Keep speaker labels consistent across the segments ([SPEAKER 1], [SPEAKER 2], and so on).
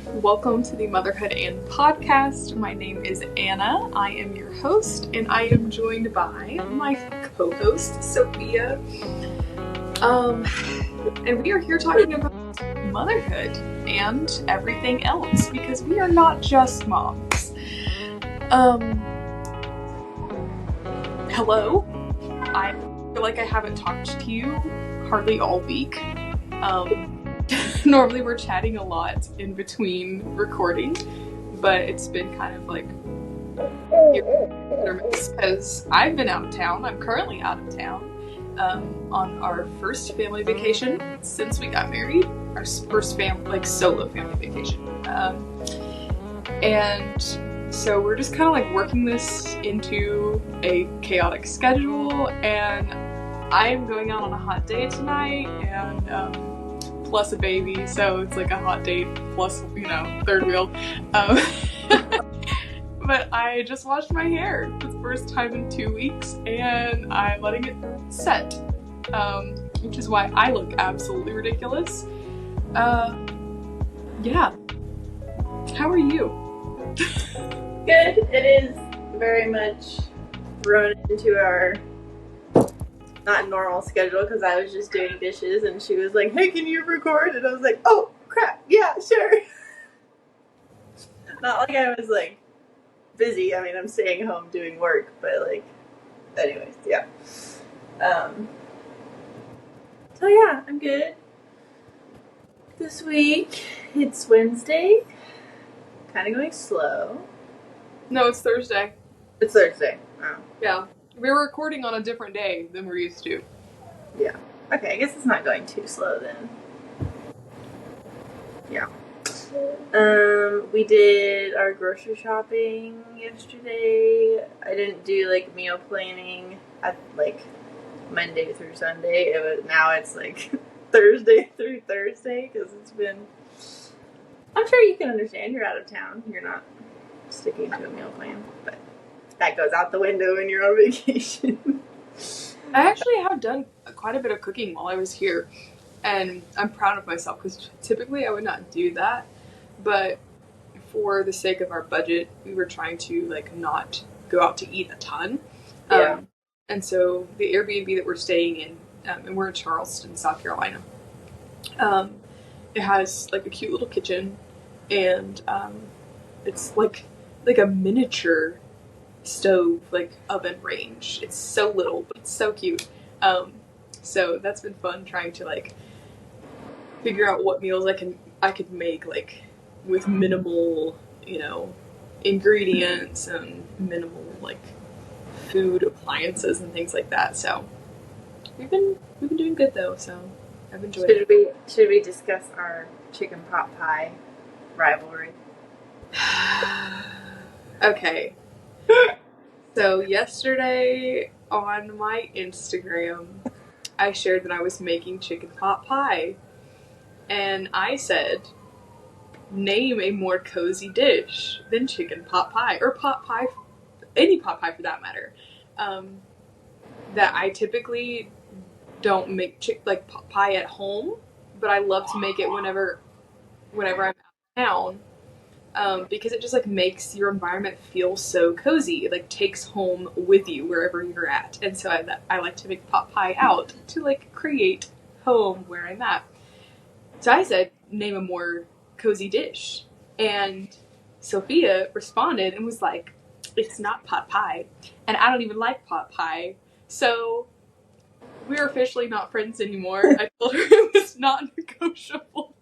[SPEAKER 1] Welcome to the Motherhood and podcast. My name is Anna. I am your host, and I am joined by my co-host, Sophia. And we are here talking about motherhood and everything else because we are not just moms. Hello. I feel like I haven't talked to you hardly all week. Normally we're chatting a lot in between recording, but it's been kind of like because I've been out of town. I'm currently out of town on our first family vacation since we got married. Our first solo family vacation. And so we're just kind of like working this into a chaotic schedule, and I am going out on a hot day tonight, and plus a baby, so it's like a hot date plus, third wheel. But I just washed my hair for the first time in 2 weeks, and I'm letting it set, which is why I look absolutely ridiculous. Yeah. How are you?
[SPEAKER 2] Good. It is very much thrown into our not normal schedule because I was just doing dishes and she was like, "Hey, can you record?" And I was like, "Oh crap, yeah, sure." Not like I was like busy. I mean, I'm staying home doing work, but like, anyways, yeah. So yeah, I'm good. This week it's Wednesday. Kind of going slow.
[SPEAKER 1] No, it's Thursday.
[SPEAKER 2] It's Thursday. Oh.
[SPEAKER 1] Yeah. We're recording on a different day than we're used to.
[SPEAKER 2] Yeah. Okay, I guess it's not going too slow then. Yeah. We did our grocery shopping yesterday. I didn't do like meal planning at like Monday through Sunday. Now it's like Thursday through Thursday because it's been. I'm sure you can understand. You're out of town. You're not sticking to a meal plan, but that goes out the window when you're on vacation.
[SPEAKER 1] I actually have done quite a bit of cooking while I was here, and I'm proud of myself because typically I would not do that, but for the sake of our budget, we were trying to like not go out to eat a ton.
[SPEAKER 2] Yeah.
[SPEAKER 1] And so the Airbnb that we're staying in, and we're in Charleston, South Carolina, it has like a cute little kitchen, and it's like a miniature stove, like oven range. It's so little, but it's so cute. So that's been fun trying to like figure out what meals I could make like with minimal, ingredients and minimal like food appliances and things like that. So we've been doing good though. So I've enjoyed it.
[SPEAKER 2] Should we discuss our chicken pot pie rivalry?
[SPEAKER 1] Okay. So yesterday on my Instagram, I shared that I was making chicken pot pie, and I said, name a more cozy dish than chicken pot pie, or pot pie, any pot pie for that matter. That I typically don't make pot pie at home, but I love to make it whenever I'm out of town. Because it just like makes your environment feel so cozy. It like takes home with you wherever you're at. And so I like to make pot pie out to like create home where I'm at. So I said, name a more cozy dish. And Sophia responded and was like, it's not pot pie. And I don't even like pot pie. So we're officially not friends anymore. I told her it was not negotiable.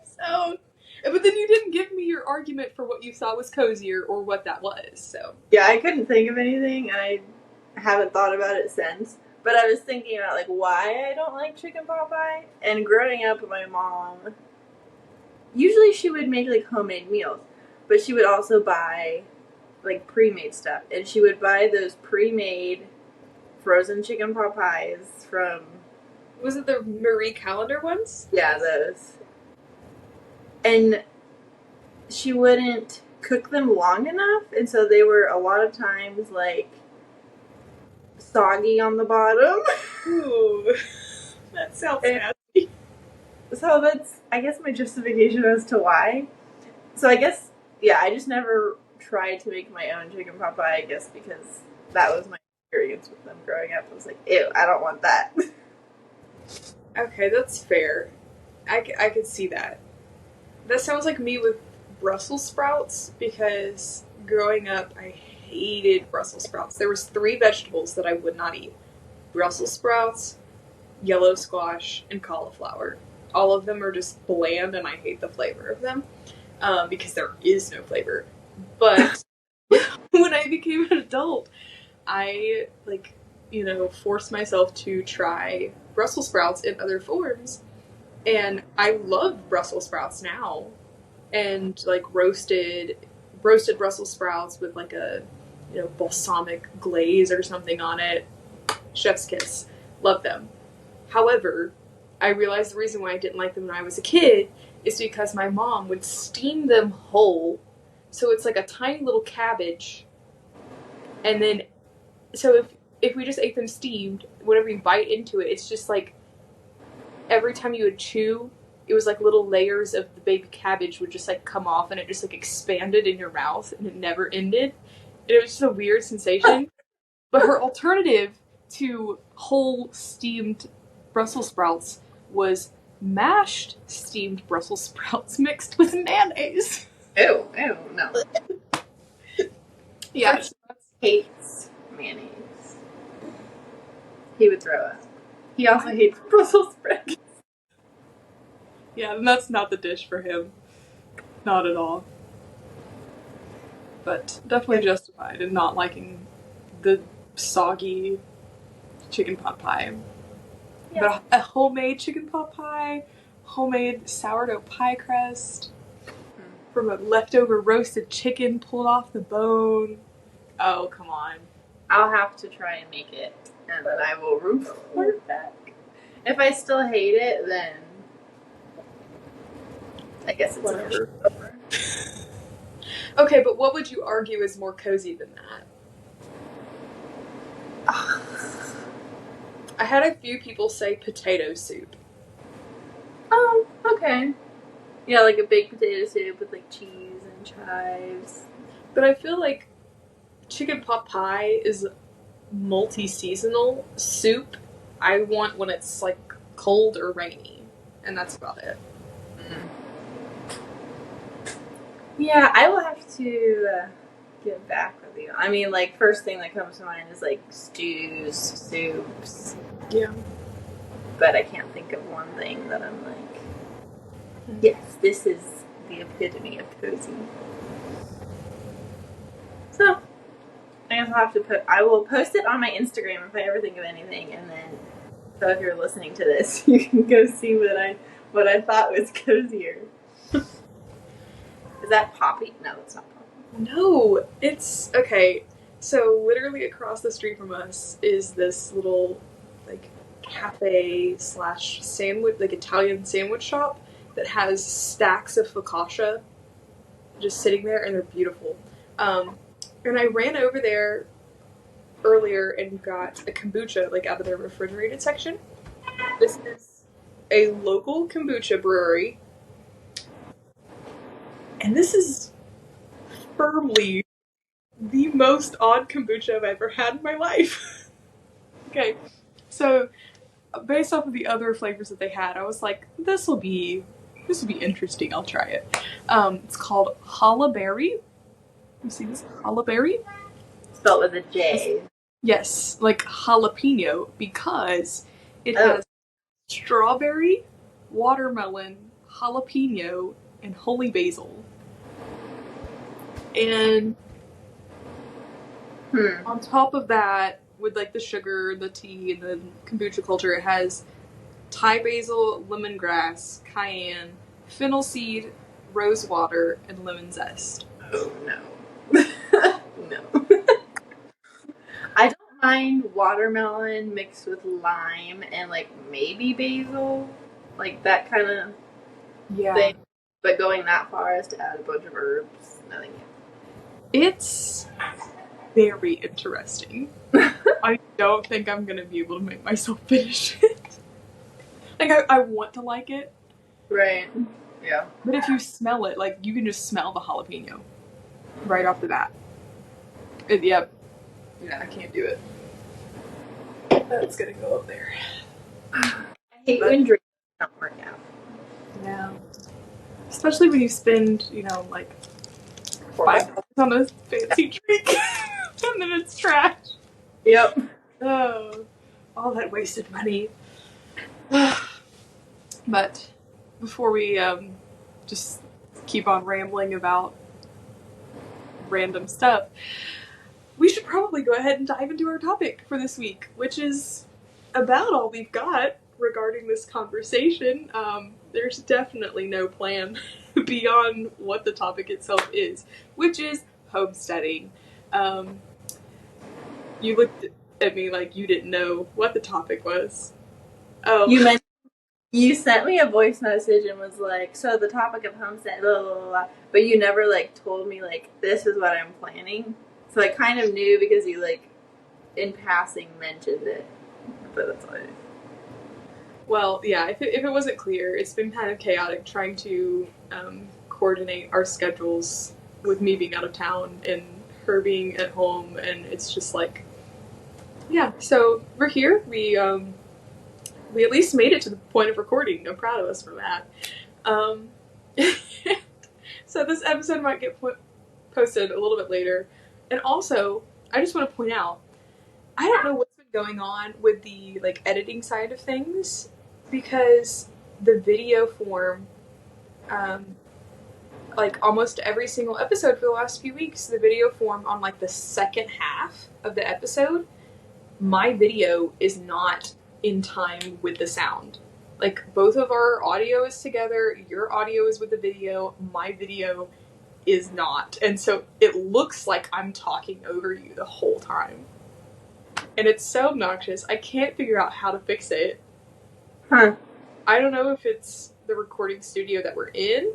[SPEAKER 1] So... But then you didn't give me your argument for what you thought was cozier or what that was, so.
[SPEAKER 2] Yeah, I couldn't think of anything, and I haven't thought about it since. But I was thinking about, like, why I don't like chicken pot pie. And growing up with my mom, usually she would make, like, homemade meals. But she would also buy, like, pre-made stuff. And she would buy those pre-made frozen chicken pot pies from...
[SPEAKER 1] Was it the Marie Callender ones?
[SPEAKER 2] Yeah, those. And she wouldn't cook them long enough, and so they were a lot of times like soggy on the bottom.
[SPEAKER 1] Ooh, that sounds nasty.
[SPEAKER 2] So that's, I guess, my justification as to why. So I guess, yeah, I just never tried to make my own chicken pot pie, I guess, because that was my experience with them growing up. I was like, ew, I don't want that.
[SPEAKER 1] Okay, that's fair. I could see that. That sounds like me with Brussels sprouts because growing up I hated Brussels sprouts. There was three vegetables that I would not eat. Brussels sprouts, yellow squash, and cauliflower. All of them are just bland and I hate the flavor of them because there is no flavor. But when I became an adult, I forced myself to try Brussels sprouts in other forms, and I love Brussels sprouts now. And like roasted Brussels sprouts with like a balsamic glaze or something on it. Chef's kiss. Love them. However, I realized the reason why I didn't like them when I was a kid is because my mom would steam them whole. So it's like a tiny little cabbage. And then so if we just ate them steamed, whenever you bite into it, it's just like every time you would chew, it was like little layers of the baby cabbage would just like come off and it just like expanded in your mouth and it never ended. And it was just a weird sensation. But her alternative to whole steamed Brussels sprouts was mashed steamed Brussels sprouts mixed with mayonnaise.
[SPEAKER 2] Ew, no.
[SPEAKER 1] Yeah.
[SPEAKER 2] First, hates mayonnaise. He would throw up. He also hates Brussels sprouts.
[SPEAKER 1] Yeah, and that's not the dish for him. Not at all. But definitely justified in not liking the soggy chicken pot pie. Yeah. But a homemade chicken pot pie, homemade sourdough pie crust, from a leftover roasted chicken pulled off the bone. Oh, come on.
[SPEAKER 2] I'll have to try and make it, and then I will report back. If I still hate it, then I guess it's
[SPEAKER 1] whatever. Okay, but what would you argue is more cozy than that? I had a few people say potato soup.
[SPEAKER 2] Oh, okay. Yeah, like a baked potato soup with like cheese and chives.
[SPEAKER 1] But I feel like chicken pot pie is multi-seasonal soup. I want when it's like cold or rainy, and that's about it.
[SPEAKER 2] Yeah, I will have to get back with you. I mean, like, first thing that comes to mind is like stews, soups.
[SPEAKER 1] Yeah.
[SPEAKER 2] But I can't think of one thing that I'm like, yes, this is the epitome of cozy. So, I guess I'll have to I will post it on my Instagram if I ever think of anything, and then, so if you're listening to this, you can go see what I thought was cozier. Is that Poppy? No, it's not Poppy.
[SPEAKER 1] No, it's okay. So literally across the street from us is this little like cafe / sandwich, like Italian sandwich shop that has stacks of focaccia just sitting there, and they're beautiful. And I ran over there earlier and got a kombucha like out of their refrigerated section. This is a local kombucha brewery. And this is firmly the most odd kombucha I've ever had in my life. Okay, so based off of the other flavors that they had, I was like, this will be interesting. I'll try it. It's called Challah Berry. You see this? Challah Berry?
[SPEAKER 2] Spelled with a J.
[SPEAKER 1] Yes, like jalapeno, because it has strawberry, watermelon, jalapeno, and holy basil. And on top of that, with like the sugar, the tea, and the kombucha culture, it has Thai basil, lemongrass, cayenne, fennel seed, rose water, and lemon zest.
[SPEAKER 2] Oh no. No. I don't mind watermelon mixed with lime and like maybe basil. Like that kind of thing. But going that far as to add a bunch of herbs, nothing.
[SPEAKER 1] It's very interesting. I don't think I'm gonna be able to make myself finish it. Like I want to like it,
[SPEAKER 2] Right. Yeah.
[SPEAKER 1] But if you smell it, like, you can just smell the jalapeno right off the bat. Yeah, I can't do it. That's gonna go up there.
[SPEAKER 2] I hate when drinks don't work out.
[SPEAKER 1] Yeah. Especially when you spend, like $5 on a fancy drink and then it's trash.
[SPEAKER 2] Yep.
[SPEAKER 1] Oh, all that wasted money. But before we just keep on rambling about random stuff, we should probably go ahead and dive into our topic for this week, which is about all we've got regarding this conversation. There's definitely no plan beyond what the topic itself is, which is homesteading. You looked at me like you didn't know what the topic was. Oh,
[SPEAKER 2] You sent me a voice message and was like, so the topic of homestead, blah, blah, blah, blah. But you never, like, told me, like, this is what I'm planning. So I kind of knew because you, like, in passing mentioned it. But that's all I knew.
[SPEAKER 1] Well, yeah, if it wasn't clear, it's been kind of chaotic trying to coordinate our schedules with me being out of town and her being at home, and it's just like, yeah, so we're here. We at least made it to the point of recording. I'm proud of us for that. So this episode might get posted a little bit later. And also, I just want to point out, I don't know what's been going on with the like editing side of things, because the video form, like almost every single episode for the last few weeks, the video form on like the second half of the episode, my video is not in time with the sound. Like, both of our audio is together, your audio is with the video, my video is not. And so it looks like I'm talking over you the whole time. And it's so obnoxious. I can't figure out how to fix it.
[SPEAKER 2] Huh.
[SPEAKER 1] I don't know if it's the recording studio that we're in,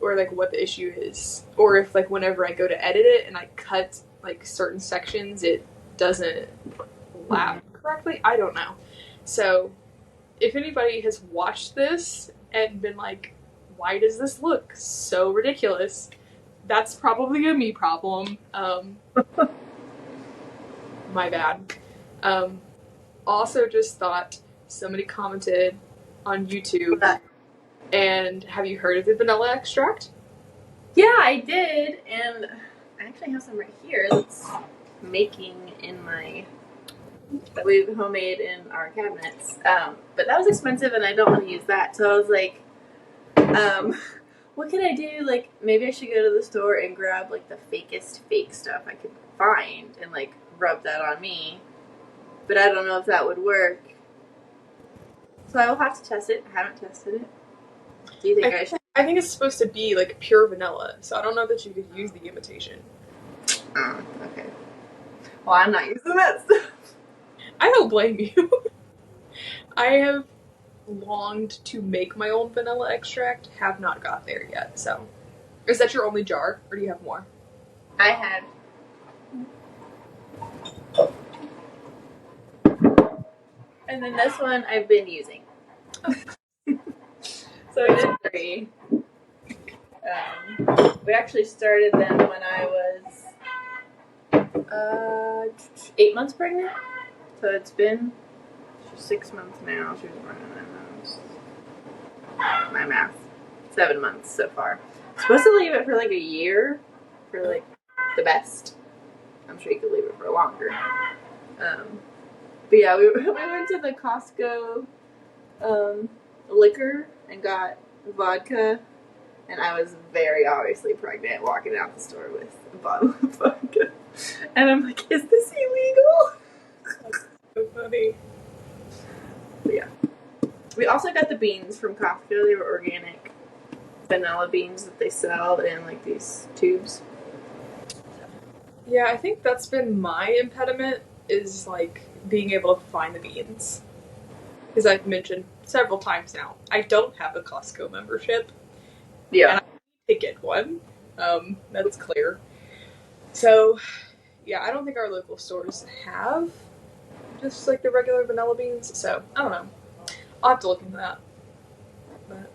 [SPEAKER 1] or like what the issue is. Or if like whenever I go to edit it and I cut like certain sections, it doesn't lap correctly. I don't know. So if anybody has watched this and been like, why does this look so ridiculous? That's probably a me problem. My bad. Also just thought, somebody commented on YouTube, and have you heard of the vanilla extract?
[SPEAKER 2] Yeah, I did, and I actually have some right here that's making in my, that we've homemade in our cabinets. But that was expensive, and I don't want to use that. So I was like, what can I do? Like, maybe I should go to the store and grab like the fakest fake stuff I could find and like rub that on me. But I don't know if that would work. So I will have to test it. I haven't tested it. Do you think I should?
[SPEAKER 1] I think it's supposed to be like pure vanilla, so I don't know that you could use the imitation.
[SPEAKER 2] Okay. Well, I'm not using that stuff.
[SPEAKER 1] I don't blame you. I have longed to make my own vanilla extract, have not got there yet, so. Is that your only jar, or do you have more?
[SPEAKER 2] I had. And then this one I've been using. So I did 3. We actually started them when I was 8 months pregnant. So it's been 6 months now. She was born in 9 months. My math. 7 months so far. Supposed to leave it for like a year for like the best. I'm sure you could leave it for longer. But yeah, we went to the Costco liquor and got vodka, and I was very obviously pregnant walking out the store with a bottle of vodka. And I'm like, is this illegal?
[SPEAKER 1] That's so funny.
[SPEAKER 2] But yeah. We also got the beans from Costco. They were organic vanilla beans that they sell in like these tubes.
[SPEAKER 1] Yeah, I think that's been my impediment, is like being able to find the beans. Because I've mentioned several times now, I don't have a Costco membership.
[SPEAKER 2] Yeah.
[SPEAKER 1] And I need to get one. That's clear. So, yeah, I don't think our local stores have just like the regular vanilla beans. So, I don't know. I'll have to look into that. But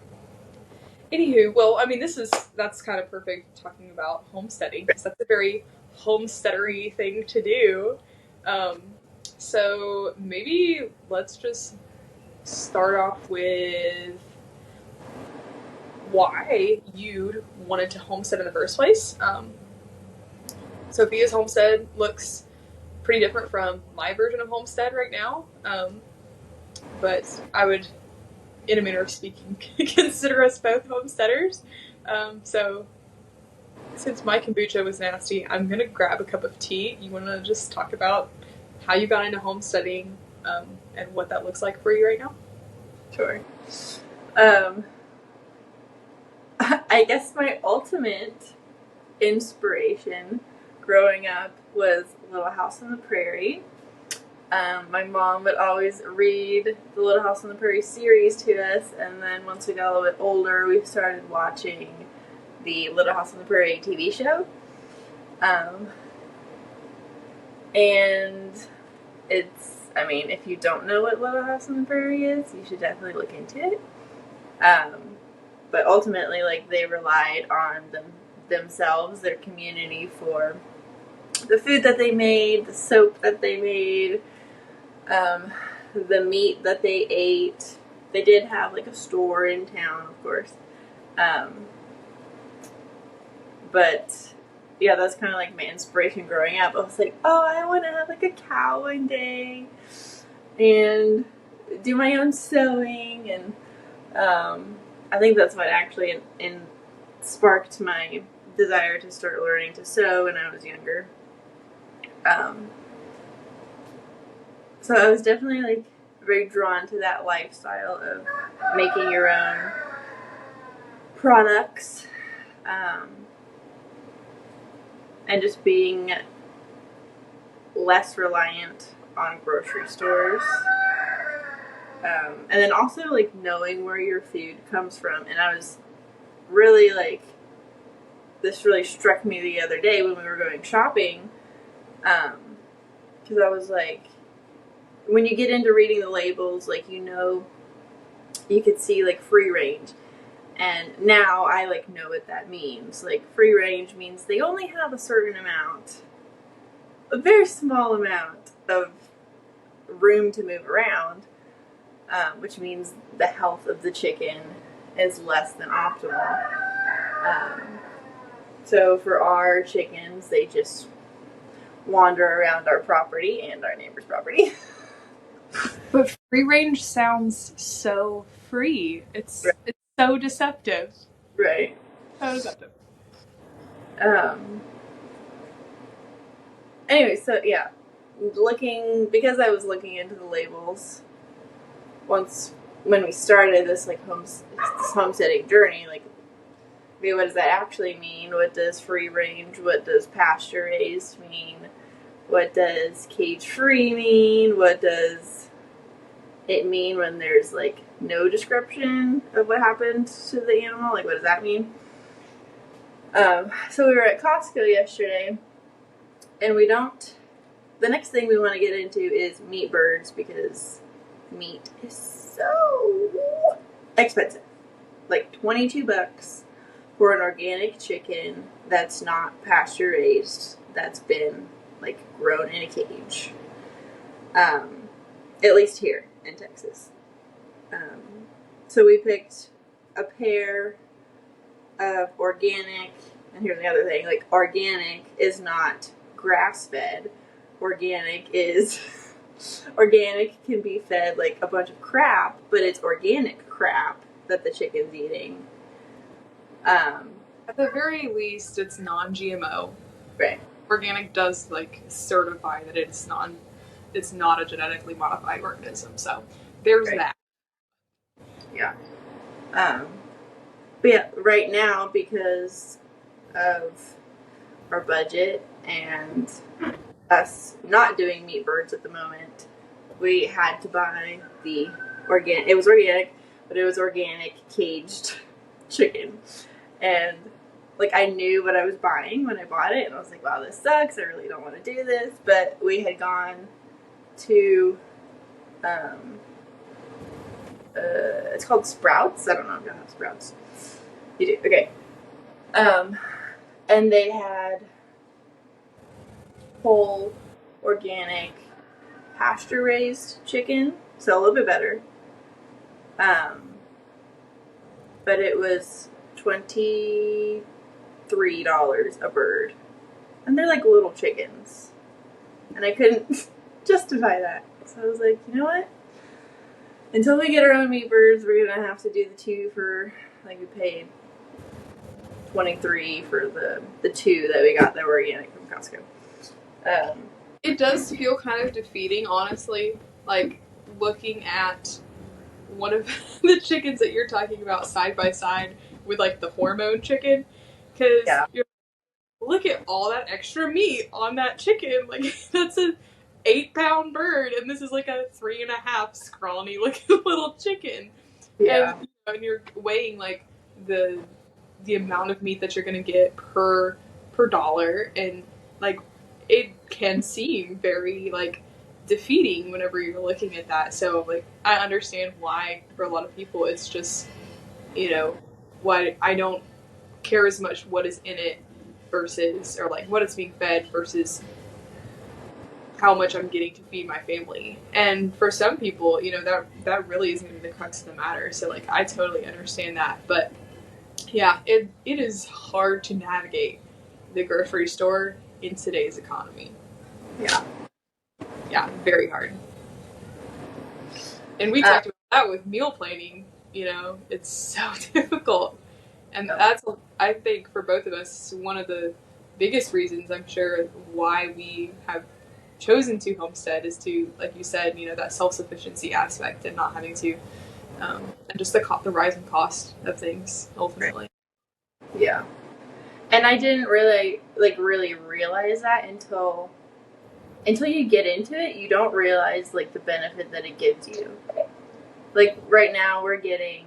[SPEAKER 1] Anywho, well, I mean, that's kind of perfect talking about homesteading because that's a very homesteadery thing to do. Um, so maybe let's just start off with why you wanted to homestead in the first place. Sophia's homestead looks pretty different from my version of homestead right now, but I would, in a manner of speaking, consider us both homesteaders. So since my kombucha was nasty, I'm gonna grab a cup of tea. You want to just talk about how you got into homesteading and what that looks like for you right now?
[SPEAKER 2] Sure. Um, I guess my ultimate inspiration growing up was Little House on the Prairie. My mom would always read the Little House on the Prairie series to us, and then once we got a little bit older, we started watching the Little House on the Prairie TV show. And I mean, if you don't know what Little House on the Prairie is, you should definitely look into it. But ultimately, like, they relied on themselves, their community, for the food that they made, the soap that they made, the meat that they ate. They did have like a store in town, of course. But yeah, that's kind of like my inspiration growing up. I was like, oh, I want to have like a cow one day and do my own sewing. And I think that's what actually sparked my desire to start learning to sew when I was younger. So I was definitely like very drawn to that lifestyle of making your own products, and just being less reliant on grocery stores. And then also like knowing where your food comes from. And I was really like, this really struck me the other day when we were going shopping, because I was like, when you get into reading the labels, like, you could see like free range, and now I like know what that means. Like, free range means they only have a certain amount, a very small amount of room to move around, which means the health of the chicken is less than optimal. So for our chickens, they just wander around our property and our neighbor's property.
[SPEAKER 1] But free range sounds so free. It's so deceptive.
[SPEAKER 2] Right.
[SPEAKER 1] So deceptive.
[SPEAKER 2] Anyway, so yeah, because I was looking into the labels when we started this like this homesteading journey, like, okay, what does that actually mean? What does free range? What does pasture raised mean? What does cage free mean? What does it mean when there's like no description of what happened to the animal? Like, what does that mean? So we were at Costco yesterday, and the next thing we want to get into is meat birds, because meat is so expensive. Like $22 for an organic chicken that's not pasture raised, that's been like grown in a cage. At least here in Texas. So we picked a pair of organic, and here's the other thing, like, organic is not grass-fed. Organic can be fed like a bunch of crap, but it's organic crap that the chicken's eating.
[SPEAKER 1] At the very least, it's non-GMO.
[SPEAKER 2] Right.
[SPEAKER 1] Organic does like certify that it's not a genetically modified organism. So there's
[SPEAKER 2] Right.
[SPEAKER 1] that.
[SPEAKER 2] Yeah. But yeah, right now, because of our budget and us not doing meat birds at the moment, we had to buy the organic. It was organic, but it was organic caged chicken. And like, I knew what I was buying when I bought it, and I was like, wow, this sucks. I really don't want to do this. But we had gone to it's called Sprouts. I don't know if you have Sprouts. You do? Okay. Um, and they had whole, organic, pasture-raised chicken, so a little bit better. But it was $23 a bird, and they're like little chickens, and I couldn't justify that. So I was like, you know what? Until we get our own meat birds, we're gonna have to do the two for like we paid 23 for the two that we got that were organic from Costco.
[SPEAKER 1] It does feel kind of defeating, honestly. Like looking at one of the chickens that you're talking about side by side with like the hormone chicken, because
[SPEAKER 2] Yeah.
[SPEAKER 1] you're look at all that extra meat on that chicken. Like that's a 8-pound bird, and this is like a 3.5 scrawny looking little chicken.
[SPEAKER 2] Yeah.
[SPEAKER 1] And you're weighing like the amount of meat that you're gonna get per dollar, and like it can seem very like defeating whenever you're looking at that. So like I understand why for a lot of people it's just what I don't care as much what is in it versus or like what it's being fed versus how much I'm getting to feed my family. And for some people, that really isn't even the crux of the matter. So like I totally understand that. But yeah, it is hard to navigate the grocery store in today's economy.
[SPEAKER 2] Yeah.
[SPEAKER 1] Yeah, very hard. And we talked about that with meal planning, it's so difficult. And that's, I think, for both of us, one of the biggest reasons, I'm sure, why we have chosen to homestead is to, like you said, that self-sufficiency aspect and not having to, and just the rise in cost of things, ultimately.
[SPEAKER 2] Yeah. And I didn't really realize that until you get into it. You don't realize like the benefit that it gives you. Like right now we're getting,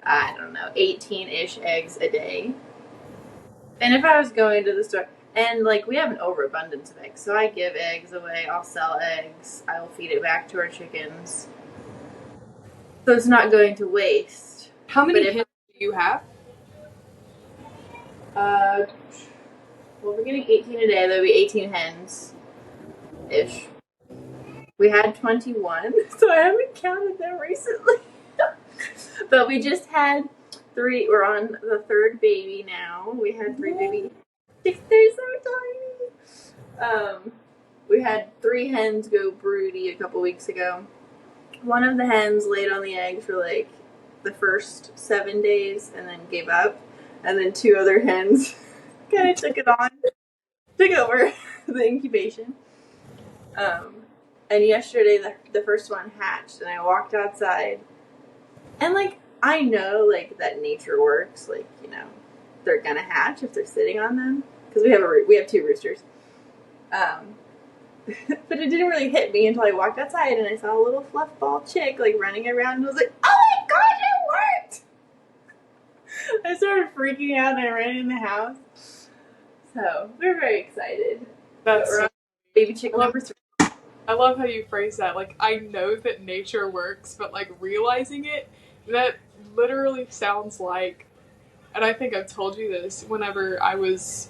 [SPEAKER 2] I don't know, 18-ish eggs a day. And if I was going to the store, and like we have an overabundance of eggs, so I give eggs away, I'll sell eggs, I will feed it back to our chickens. So it's not going to waste.
[SPEAKER 1] How many hens do you have?
[SPEAKER 2] Well, we're getting 18 a day. There'll be 18 hens-ish. We had 21, so I haven't counted them recently. But we just had 3. We're on the 3rd baby now. We had 3 baby chicks. They're so tiny. We had 3 hens go broody a couple weeks ago. One of the hens laid on the egg for like the first 7 days and then gave up. And then 2 other hens kind of took over the incubation. And yesterday the first one hatched, and I walked outside, and like I know like that nature works, like they're gonna hatch if they're sitting on them because we have 2 roosters. But it didn't really hit me until I walked outside and I saw a little fluff ball chick like running around, and I was like, oh my gosh, it worked! I started freaking out and I ran in the house. So we're very excited.
[SPEAKER 1] That's
[SPEAKER 2] we're on baby chicken number 3.
[SPEAKER 1] I love how you phrase that. Like, I know that nature works, but like realizing it, that literally sounds like, and I think I've told you this, whenever I was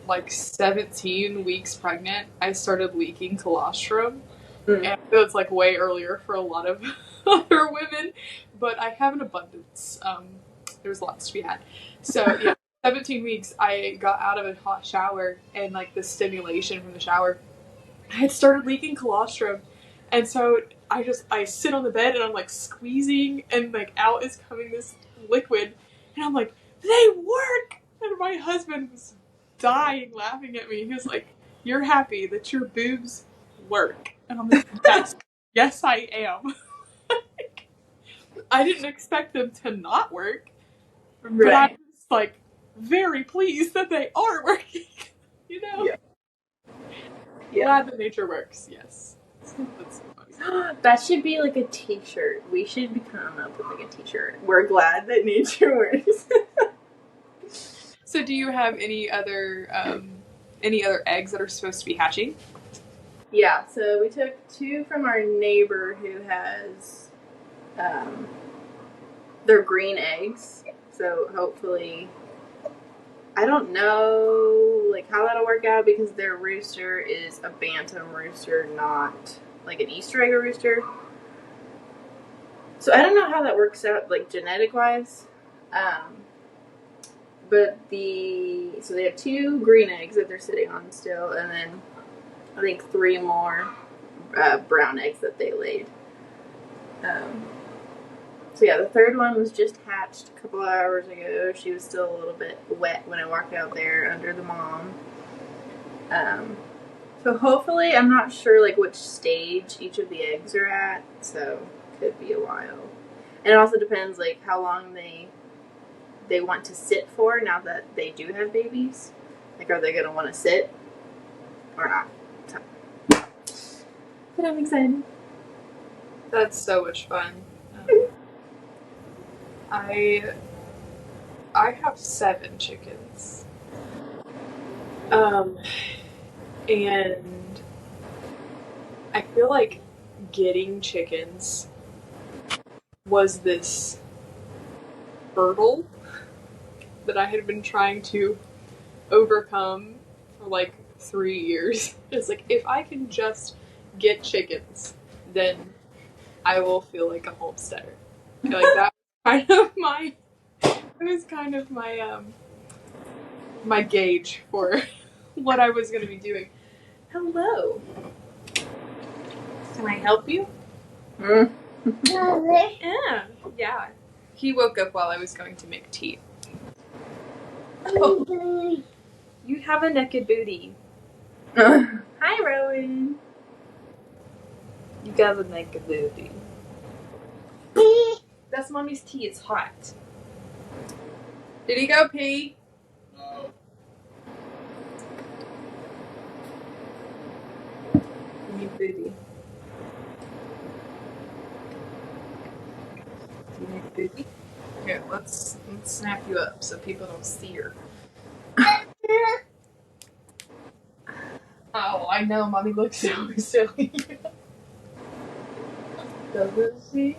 [SPEAKER 1] like 17 weeks pregnant, I started leaking colostrum. And it's like way earlier for a lot of other women, but I have an abundance. There's lots to be had. So yeah, 17 weeks, I got out of a hot shower, and like the stimulation from the shower, I had started leaking colostrum. And so I sit on the bed and I'm like squeezing, and like out is coming this liquid, and I'm like, they work! And my husband was dying laughing at me. He was like, you're happy that your boobs work. And I'm like, yes I am. I didn't expect them to not work, but I was like very pleased that they are working.
[SPEAKER 2] Yeah.
[SPEAKER 1] Glad that nature works, yes. That's so funny.
[SPEAKER 2] That should be like a t-shirt. We should come up with like a t-shirt. We're glad that nature works.
[SPEAKER 1] So do you have any other eggs that are supposed to be hatching?
[SPEAKER 2] Yeah, so we took 2 from our neighbor who has They're green eggs, so hopefully, I don't know like how that'll work out because their rooster is a bantam rooster, not like an Easter egg rooster. So I don't know how that works out, like genetic wise. But so they have 2 green eggs that they're sitting on still, and then I think 3 more brown eggs that they laid. So yeah, the third one was just hatched a couple hours ago. She was still a little bit wet when I walked out there under the mom. So hopefully, I'm not sure like which stage each of the eggs are at, so could be a while. And it also depends like how long they want to sit for now that they do have babies. Like, are they gonna want to sit or not? So, but I'm excited.
[SPEAKER 1] That's so much fun. Um, I have 7 chickens. And I feel like getting chickens was this hurdle that I had been trying to overcome for like 3 years. It's like, if I can just get chickens, then I will feel like a homesteader. Like that was kind of my gauge for what I was going to be doing. Hello. Can I help you? Yeah. He woke up while I was going to make tea. Oh, you have a naked booty.
[SPEAKER 2] Hi, Rowan.
[SPEAKER 1] You got a naked booty. That's mommy's tea. It's hot. Did he go pee? No. You need booty. You need booty? Here, let's snap you up so people don't see her. Oh, I know. Mommy looks so silly. Doesn't she?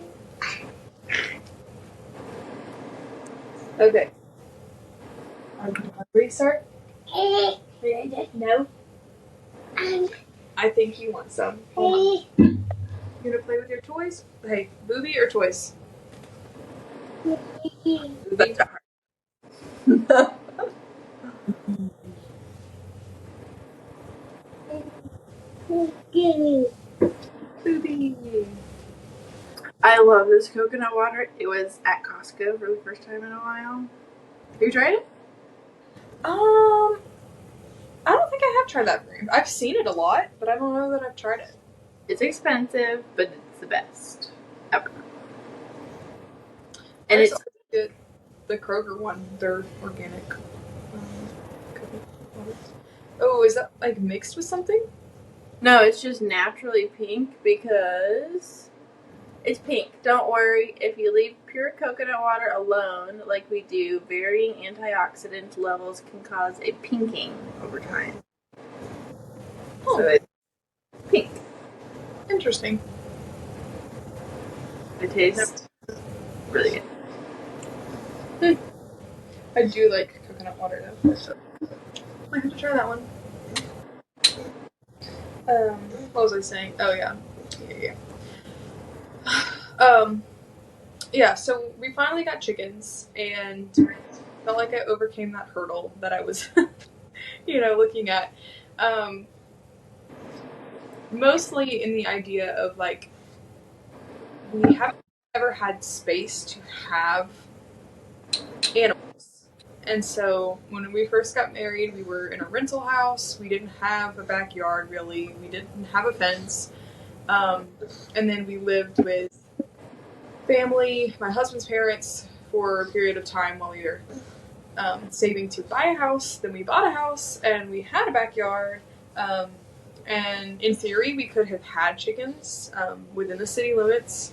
[SPEAKER 1] Okay. Are you hungry, sir? No. I think you want some. Hold on. You gonna play with your toys? Hey, booby or toys? Booby. Booby.
[SPEAKER 2] I love this coconut water. It was at Costco for the first time in a while. Have you tried it?
[SPEAKER 1] I don't think I have tried that brand. I've seen it a lot, but I don't know that I've tried it.
[SPEAKER 2] It's expensive, but it's the best ever. And
[SPEAKER 1] There's
[SPEAKER 2] it's
[SPEAKER 1] good. The Kroger one, they're organic. Oh, is that like mixed with something?
[SPEAKER 2] no, it's just naturally pink because it's pink. Don't worry, if you leave pure coconut water alone, like we do, varying antioxidant levels can cause a pinking over time.
[SPEAKER 1] Oh,
[SPEAKER 2] So it's pink.
[SPEAKER 1] interesting.
[SPEAKER 2] It tastes really good.
[SPEAKER 1] I do like coconut water though. So I have to try that one. What was I saying? Oh yeah. Yeah, so we finally got chickens and felt like I overcame that hurdle that I was looking at. Mostly in the idea of like we haven't ever had space to have animals. And so when we first got married, we were in a rental house. We didn't have a backyard really. We didn't have a fence. And then we lived with family, my husband's parents, for a period of time while we were saving to buy a house. Then we bought a house and we had a backyard. And in theory, we could have had chickens within the city limits.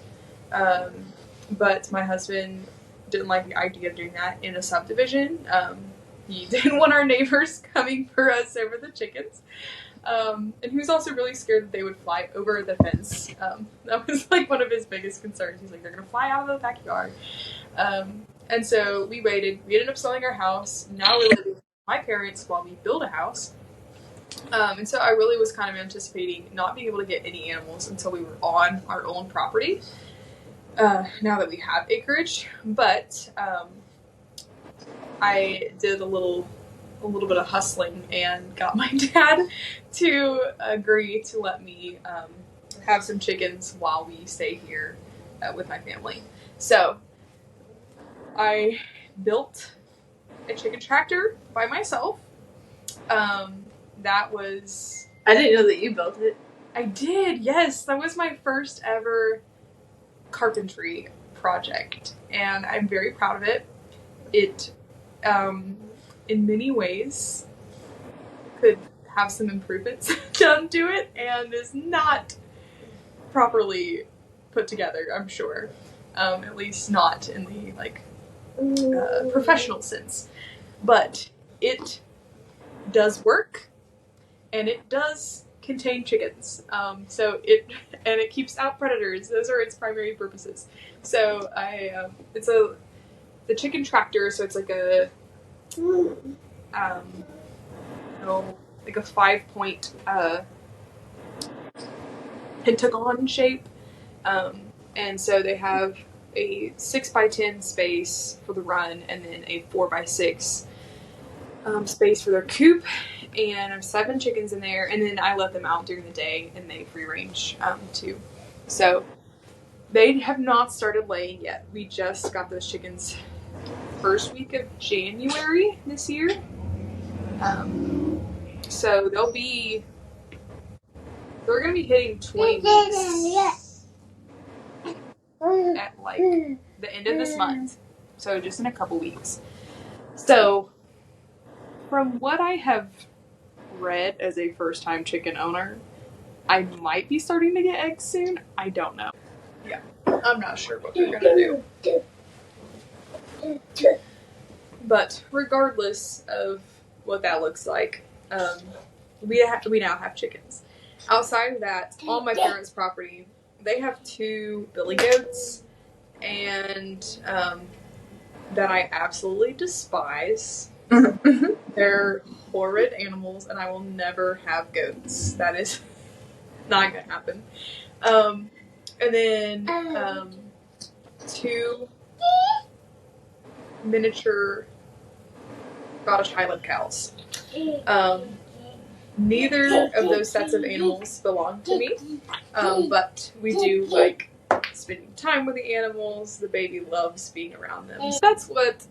[SPEAKER 1] But my husband didn't like the idea of doing that in a subdivision. He didn't want our neighbors coming for us over the chickens. And he was also really scared that they would fly over the fence. That was like one of his biggest concerns. He's like, they're gonna fly out of the backyard. And so we waited. We ended up selling our house. Now we're living with my parents while we build a house. And so I really was kind of anticipating not being able to get any animals until we were on our own property. Now that we have acreage, but I did a little bit of hustling and got my dad to agree to let me have some chickens while we stay here with my family. So I built a chicken tractor by myself. That was...
[SPEAKER 2] I didn't know that you built it.
[SPEAKER 1] I did, yes. That was my first ever carpentry project, and I'm very proud of it. It, in many ways, could have some improvements done to it, and is not properly put together, I'm sure. At least not in the professional sense. But it does work, and it does contain chickens. So it keeps out predators. Those are its primary purposes. So it's the chicken tractor. So it's like a like a 5-point pentagon shape. And so they have a 6x10 space for the run, and then a 4x6 space for their coop. And I have 7 chickens in there, and then I let them out during the day, and they free range too. So they have not started laying yet. We just got those chickens first week of January this year. So they're going to be hitting 20 weeks at like the end of this month. So just in a couple weeks. So from what I have read as a first-time chicken owner, I might be starting to get eggs soon. I don't know. Yeah, I'm not sure what they're gonna do. But regardless of what that looks like, we now have chickens. Outside of that, on my parents' property, they have 2 billy goats, and that I absolutely despise. They're horrid animals, and I will never have goats. That is not gonna happen. And then 2 miniature Scottish Highland cows. Neither of those sets of animals belong to me, but we do like spending time with the animals. The baby loves being around them. So that's what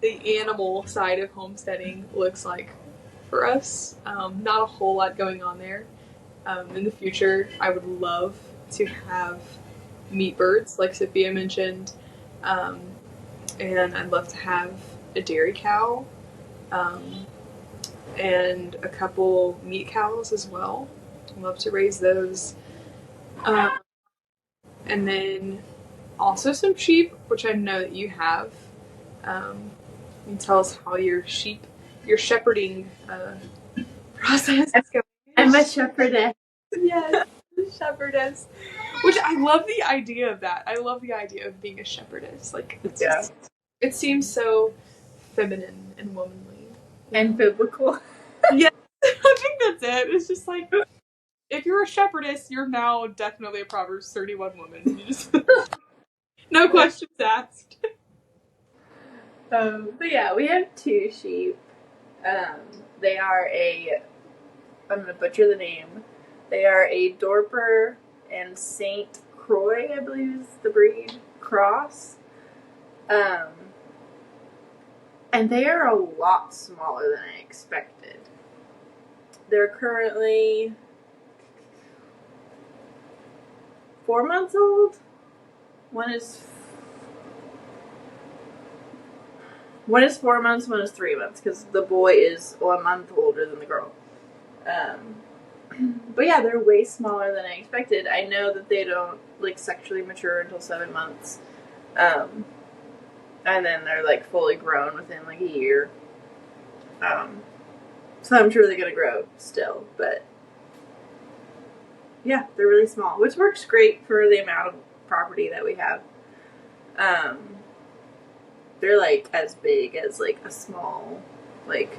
[SPEAKER 1] the animal side of homesteading looks like for us. Not a whole lot going on there. In the future, I would love to have meat birds, like Sophia mentioned, and I'd love to have a dairy cow, and a couple meat cows as well. I'd love to raise those. And then also some sheep, which I know that you have. Can you tell us how your shepherding process is going?
[SPEAKER 2] I'm a shepherdess.
[SPEAKER 1] Yes, shepherdess. Which I love the idea of that. I love the idea of being a shepherdess. Like, it seems so feminine and womanly.
[SPEAKER 2] And biblical.
[SPEAKER 1] Yeah, I think that's it. It's just like, if you're a shepherdess, you're now definitely a Proverbs 31 woman. You just no questions asked.
[SPEAKER 2] But yeah, we have 2 sheep. They are I'm going to butcher the name. They are a Dorper and St. Croix, I believe is the breed, cross. And they are a lot smaller than I expected. They're currently 4 months old. One is 4 months, one is 3 months, because the boy is 1 month older than the girl. But yeah, they're way smaller than I expected. I know that they don't like sexually mature until 7 months, and then they're like fully grown within like a year. So I'm sure they're going to grow still, but yeah, they're really small, which works great for the amount of property that we have. Um, they're like as big as like a small like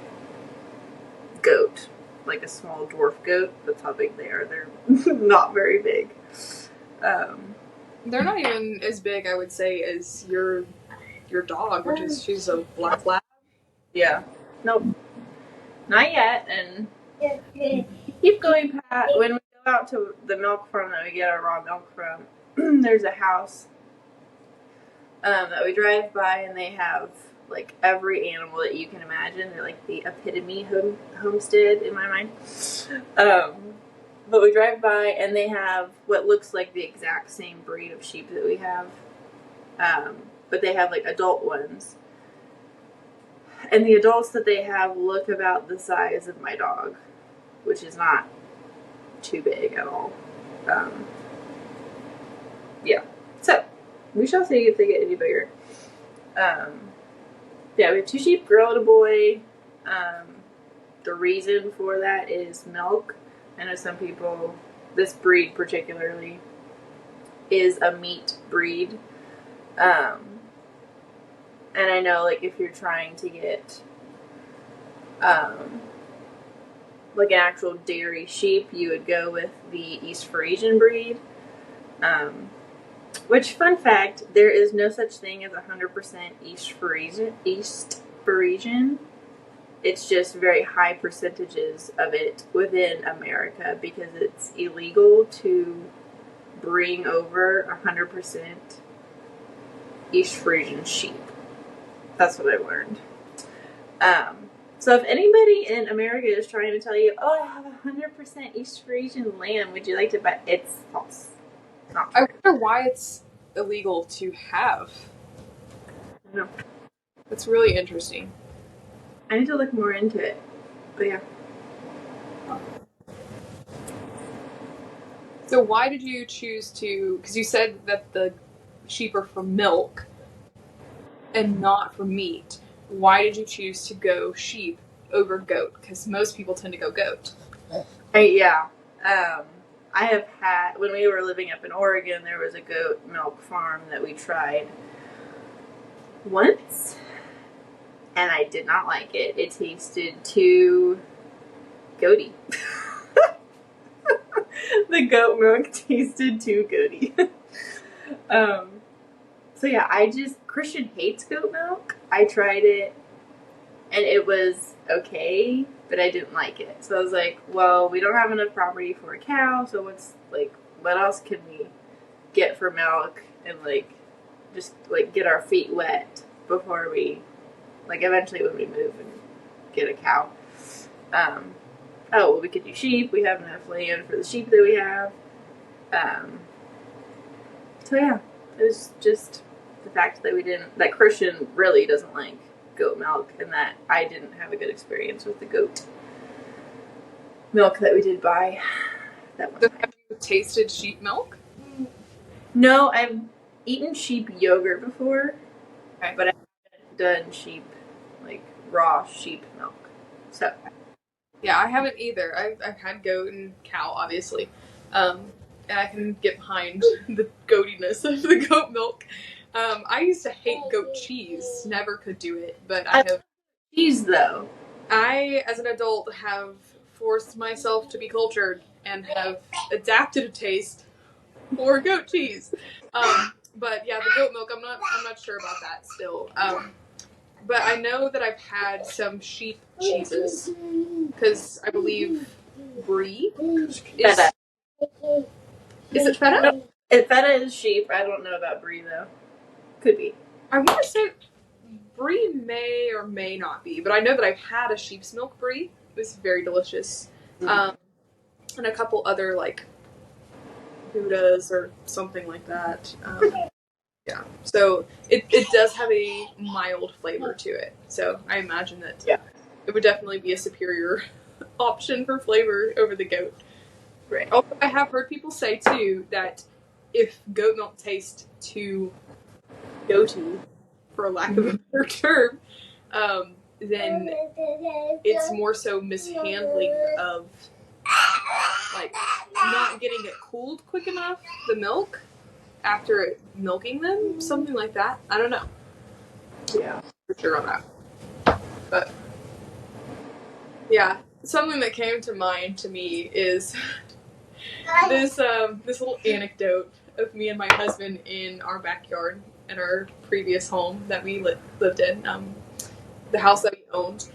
[SPEAKER 2] goat, like a small dwarf goat. That's how big they are. They're not very big.
[SPEAKER 1] They're not even as big, I would say, as your dog, which is she's a black lab.
[SPEAKER 2] Yeah. Nope. Not yet. And keep going past when we go out to the milk farm that we get our raw milk from. There's a house that we drive by, and they have like every animal that you can imagine. They're like the epitome homestead in my mind. But we drive by, and they have what looks like the exact same breed of sheep that we have. But they have like adult ones. And the adults that they have look about the size of my dog, which is not too big at all. Yeah. So, we shall see if they get any bigger. Yeah, we have 2 sheep, girl and a boy. The reason for that is milk. I know some people, this breed particularly, is a meat breed. And I know, like, if you're trying to get, like, an actual dairy sheep, you would go with the East Frisian breed. Which, fun fact, there is no such thing as 100% East Frisian. It's just very high percentages of it within America because it's illegal to bring over 100% East Frisian sheep. That's what I've learned. So if anybody in America is trying to tell you, oh, I have 100% East Frisian lamb, would you like to buy? It's false. Not true.
[SPEAKER 1] I wonder why it's illegal to have.
[SPEAKER 2] No.
[SPEAKER 1] That's really interesting.
[SPEAKER 2] I need to look more into it. But yeah.
[SPEAKER 1] So why did you choose to, because you said that the sheep are for milk and not for meat. Why did you choose to go sheep over goat? Because most people tend to go goat.
[SPEAKER 2] Yeah. I have had, when we were living up in Oregon, there was a goat milk farm that we tried once, and I did not like it. It tasted too goaty. The goat milk tasted too goaty. So yeah, Christian hates goat milk. I tried it, and it was okay, but I didn't like it. So I was like, well, we don't have enough property for a cow, so what else can we get for milk and just get our feet wet before we, eventually when we move and get a cow. We could do sheep. We have enough land for the sheep that we have. So yeah, it was just the fact that Christian really doesn't like goat milk, and that I didn't have a good experience with the goat milk that we did buy that one time.
[SPEAKER 1] Have you tasted sheep milk?
[SPEAKER 2] No, I've eaten sheep yogurt before,
[SPEAKER 1] Okay.
[SPEAKER 2] But I haven't done raw sheep milk. So
[SPEAKER 1] Yeah, I haven't either. I've had goat and cow, obviously. And I can get behind the goatiness of the goat milk. I used to hate goat cheese. Never could do it, but I have.
[SPEAKER 2] Cheese, though.
[SPEAKER 1] I, as an adult, have forced myself to be cultured and have adapted a taste for goat cheese. But yeah, the goat milk, I'm not sure about that still. But I know that I've had some sheep cheeses because I believe brie is
[SPEAKER 2] Feta.
[SPEAKER 1] Is it feta?
[SPEAKER 2] No, feta is sheep. I don't know about brie though. Could be.
[SPEAKER 1] I want to say brie may or may not be, but I know that I've had a sheep's milk brie. It was very delicious. And a couple other Goudas or something like that. Yeah, so it does have a mild flavor to it. So I imagine that it would definitely be a superior option for flavor over the goat.
[SPEAKER 2] Right.
[SPEAKER 1] Also, I have heard people say too that if goat milk tastes too goaty, for lack of a better term, then it's more so mishandling of like not getting it cooled quick enough, the milk, after milking them, something like that. I don't know.
[SPEAKER 2] Yeah.
[SPEAKER 1] For sure on that. But yeah, something that came to mind to me is this little anecdote of me and my husband in our backyard in our previous home that we lived in, the house that we owned.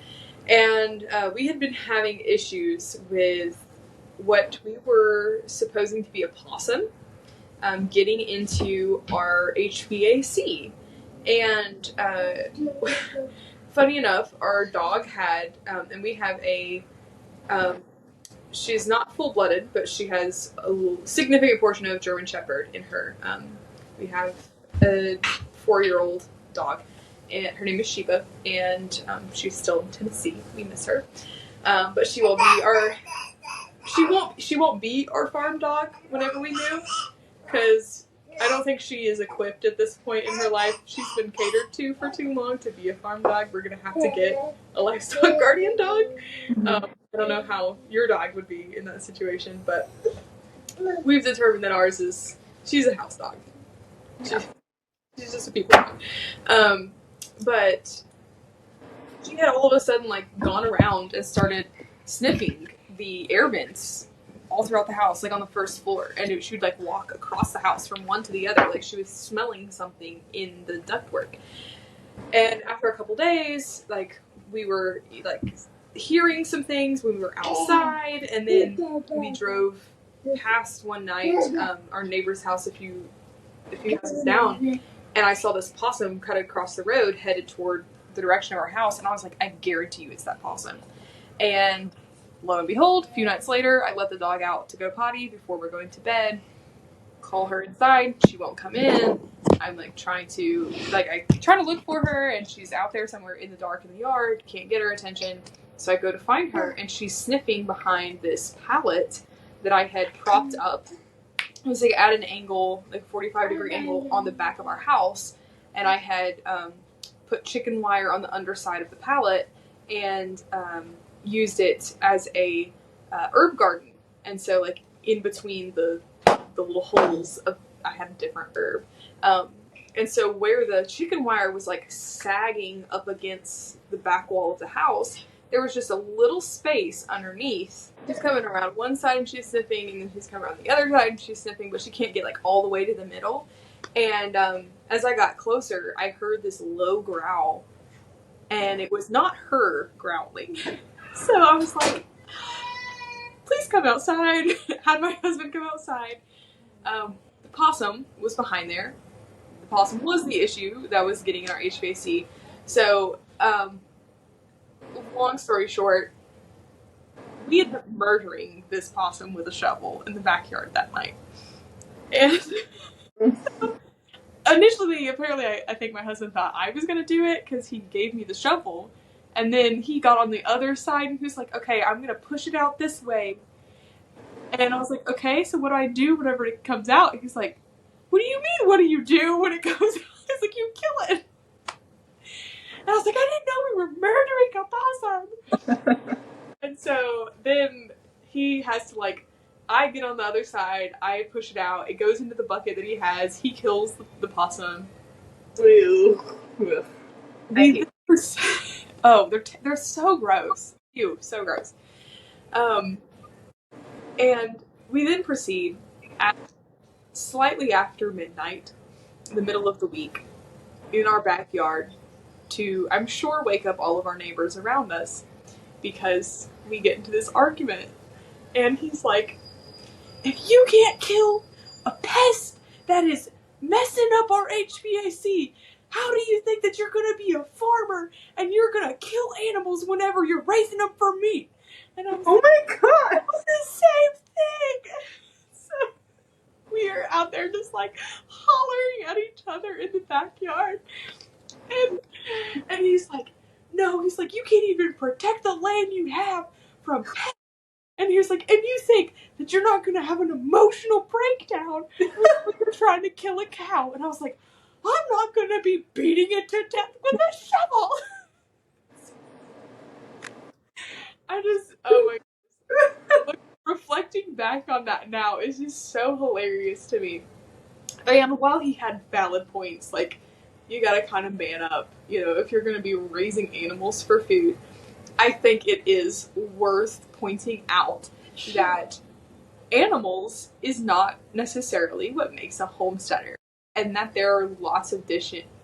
[SPEAKER 1] And we had been having issues with what we were supposing to be a possum getting into our HVAC. And funny enough, our dog had, and we have she's not full-blooded, but she has a significant portion of German Shepherd in her. We have a 4-year-old dog, and her name is Sheba, and she's still in Tennessee. We miss her, but she will be she won't be our farm dog whenever we move, because I don't think she is equipped at this point in her life. She's been catered to for too long to be a farm dog. We're gonna have to get a livestock guardian dog. I don't know how your dog would be in that situation, but we've determined that she's a house dog. She's just a people dog. But she had all of a sudden gone around and started sniffing the air vents all throughout the house, on the first floor, and she would walk across the house from one to the other, like she was smelling something in the ductwork. And after a couple days, we were hearing some things when we were outside, and then we drove past one night our neighbor's house a few houses down, and I saw this possum cut across the road headed toward the direction of our house, and I was like, I guarantee you it's that possum. And lo and behold, a few nights later, I let the dog out to go potty before we're going to bed. Call her inside, she won't come in. I'm trying to look for her, and she's out there somewhere in the dark in the yard, can't get her attention. So I go to find her, and she's sniffing behind this pallet that I had propped up. It was at an angle, 45-degree angle on the back of our house, and I had put chicken wire on the underside of the pallet and used it as a herb garden. And so in between the little holes I had a different herb. And so where the chicken wire was sagging up against the back wall of the house, there was just a little space underneath. She's coming around one side and she's sniffing, and then she's coming around the other side and she's sniffing, but she can't get all the way to the middle. And as I got closer, I heard this low growl, and it was not her growling. So I was like, please come outside. Had my husband come outside. The possum was behind there. The possum was the issue that was getting in our HVAC. So, long story short, we ended up murdering this possum with a shovel in the backyard that night. And initially, apparently, I think my husband thought I was going to do it because he gave me the shovel. And then he got on the other side and he was like, okay, I'm going to push it out this way. And I was like, okay, so what do I do whenever it comes out? And he's like, what do you mean, what do you do when it goes out? He's like, you kill it. And I was like, I didn't know we were murdering a possum. And so then he has to I get on the other side, I push it out, it goes into the bucket that he has, he kills the possum.
[SPEAKER 2] Ew.
[SPEAKER 1] Oh, they're so gross. Ew, so gross. And we then proceed at slightly after midnight, in the middle of the week, in our backyard, to, I'm sure, wake up all of our neighbors around us, because we get into this argument. And he's like, if you can't kill a pest that is messing up our HVAC, how do you think that you're going to be a farmer and you're going to kill animals whenever you're raising them for meat? And I was
[SPEAKER 2] oh my god!
[SPEAKER 1] The same thing! So we are out there just hollering at each other in the backyard. And he's like, no, he's like, you can't even protect the land you have from pests. And he was like, and you think that you're not going to have an emotional breakdown when you're trying to kill a cow. And I was like, I'm not going to be beating it to death with a shovel. Oh my goodness. Look, reflecting back on that now is just so hilarious to me. And while he had valid points, like, you gotta kind of man up, if you're gonna be raising animals for food, I think it is worth pointing out that animals is not necessarily what makes a homesteader, and that there are lots of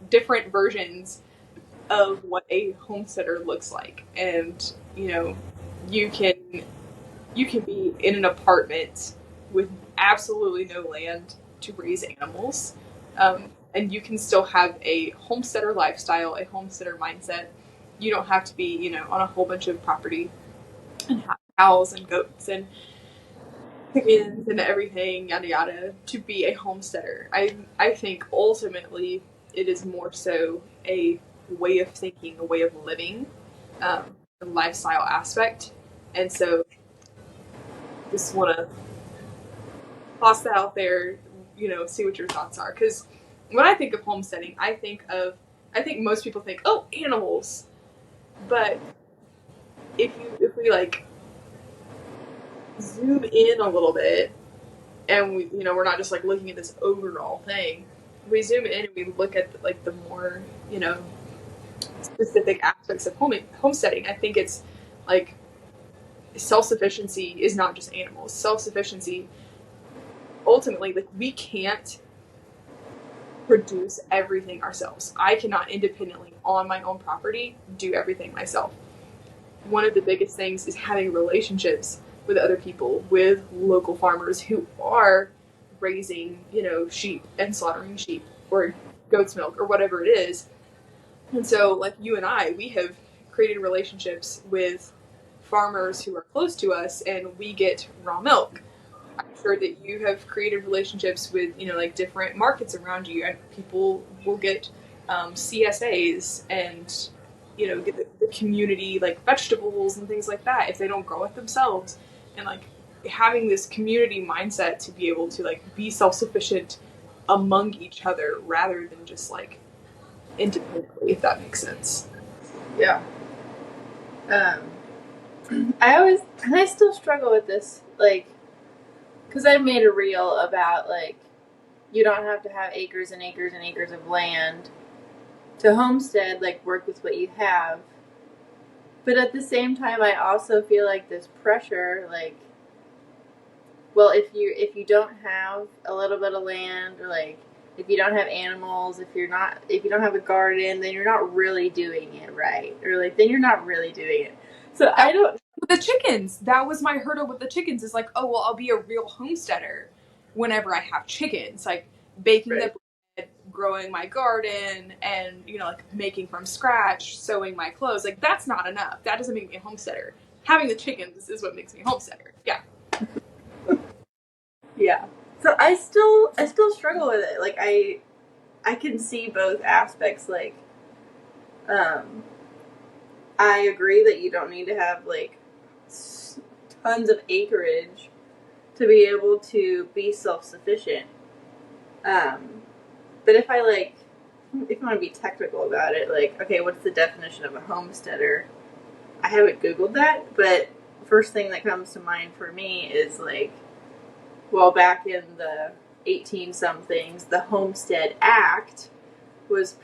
[SPEAKER 1] different versions of what a homesteader looks like. And you can you can be in an apartment with absolutely no land to raise animals, and you can still have a homesteader lifestyle, a homesteader mindset. You don't have to be, on a whole bunch of property and have cows and goats and chickens and everything, yada yada, to be a homesteader. I think ultimately it is more so a way of thinking, a way of living, a lifestyle aspect. And so just want to toss that out there, see what your thoughts are. Because when I think of homesteading, I think most people think, oh, animals. But if we like zoom in a little bit, and we're not just like looking at this overall thing. We zoom in and we look at like the more specific aspects of homesteading. I think it's like self sufficiency is not just animals. Self sufficiency ultimately, like, we can't produce everything ourselves. I cannot independently on my own property do everything myself. One of the biggest things is having relationships with other people, with local farmers who are raising, sheep and slaughtering sheep or goat's milk or whatever it is. And so, like you and I, we have created relationships with farmers who are close to us, and we get raw milk. I'm sure that you have created relationships with, like different markets around you, and people will get CSAs and, get the community like vegetables and things like that if they don't grow it themselves. And like having this community mindset to be able to like be self sufficient among each other rather than just like independently, if that makes sense.
[SPEAKER 2] Yeah. I still struggle with this, like, because I made a reel about, like, you don't have to have acres and acres and acres of land to homestead, like, work with what you have. But at the same time, I also feel like this pressure, like, well, if you don't have a little bit of land, or like if you don't have animals, if you don't have a garden, then you're not really doing it right, or like then you're not really doing it. So I don't.
[SPEAKER 1] With the chickens, that was my hurdle with the chickens. Is like, oh well, I'll be a real homesteader whenever I have chickens, like baking the bread, growing my garden, and like making from scratch, sewing my clothes. Like that's not enough. That doesn't make me a homesteader. Having the chickens is what makes me a homesteader. Yeah.
[SPEAKER 2] Yeah. So I still struggle with it. Like I can see both aspects. Like, I agree that you don't need to have like tons of acreage to be able to be self-sufficient. But if I want to be technical about it, like, okay, what's the definition of a homesteader? I haven't Googled that, but first thing that comes to mind for me is like, well, back in the 18-somethings, the Homestead Act was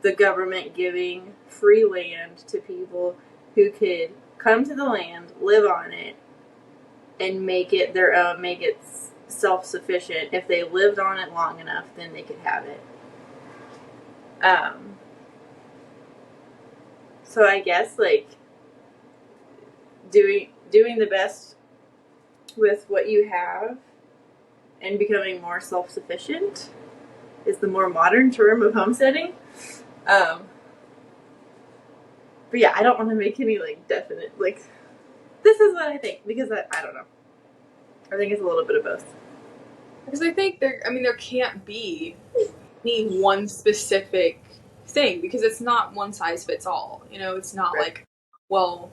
[SPEAKER 2] the government giving free land to people who could come to the land, live on it, and make it their own, make it self-sufficient. If they lived on it long enough, then they could have it. So I guess like doing the best with what you have and becoming more self-sufficient is the more modern term of homesteading. But yeah, I don't want to make any like definite like this is what I think, because I don't know. I think it's a little bit of both.
[SPEAKER 1] Because I think there can't be any one specific thing, because it's not one size fits all. It's not
[SPEAKER 2] Right.
[SPEAKER 1] like, well,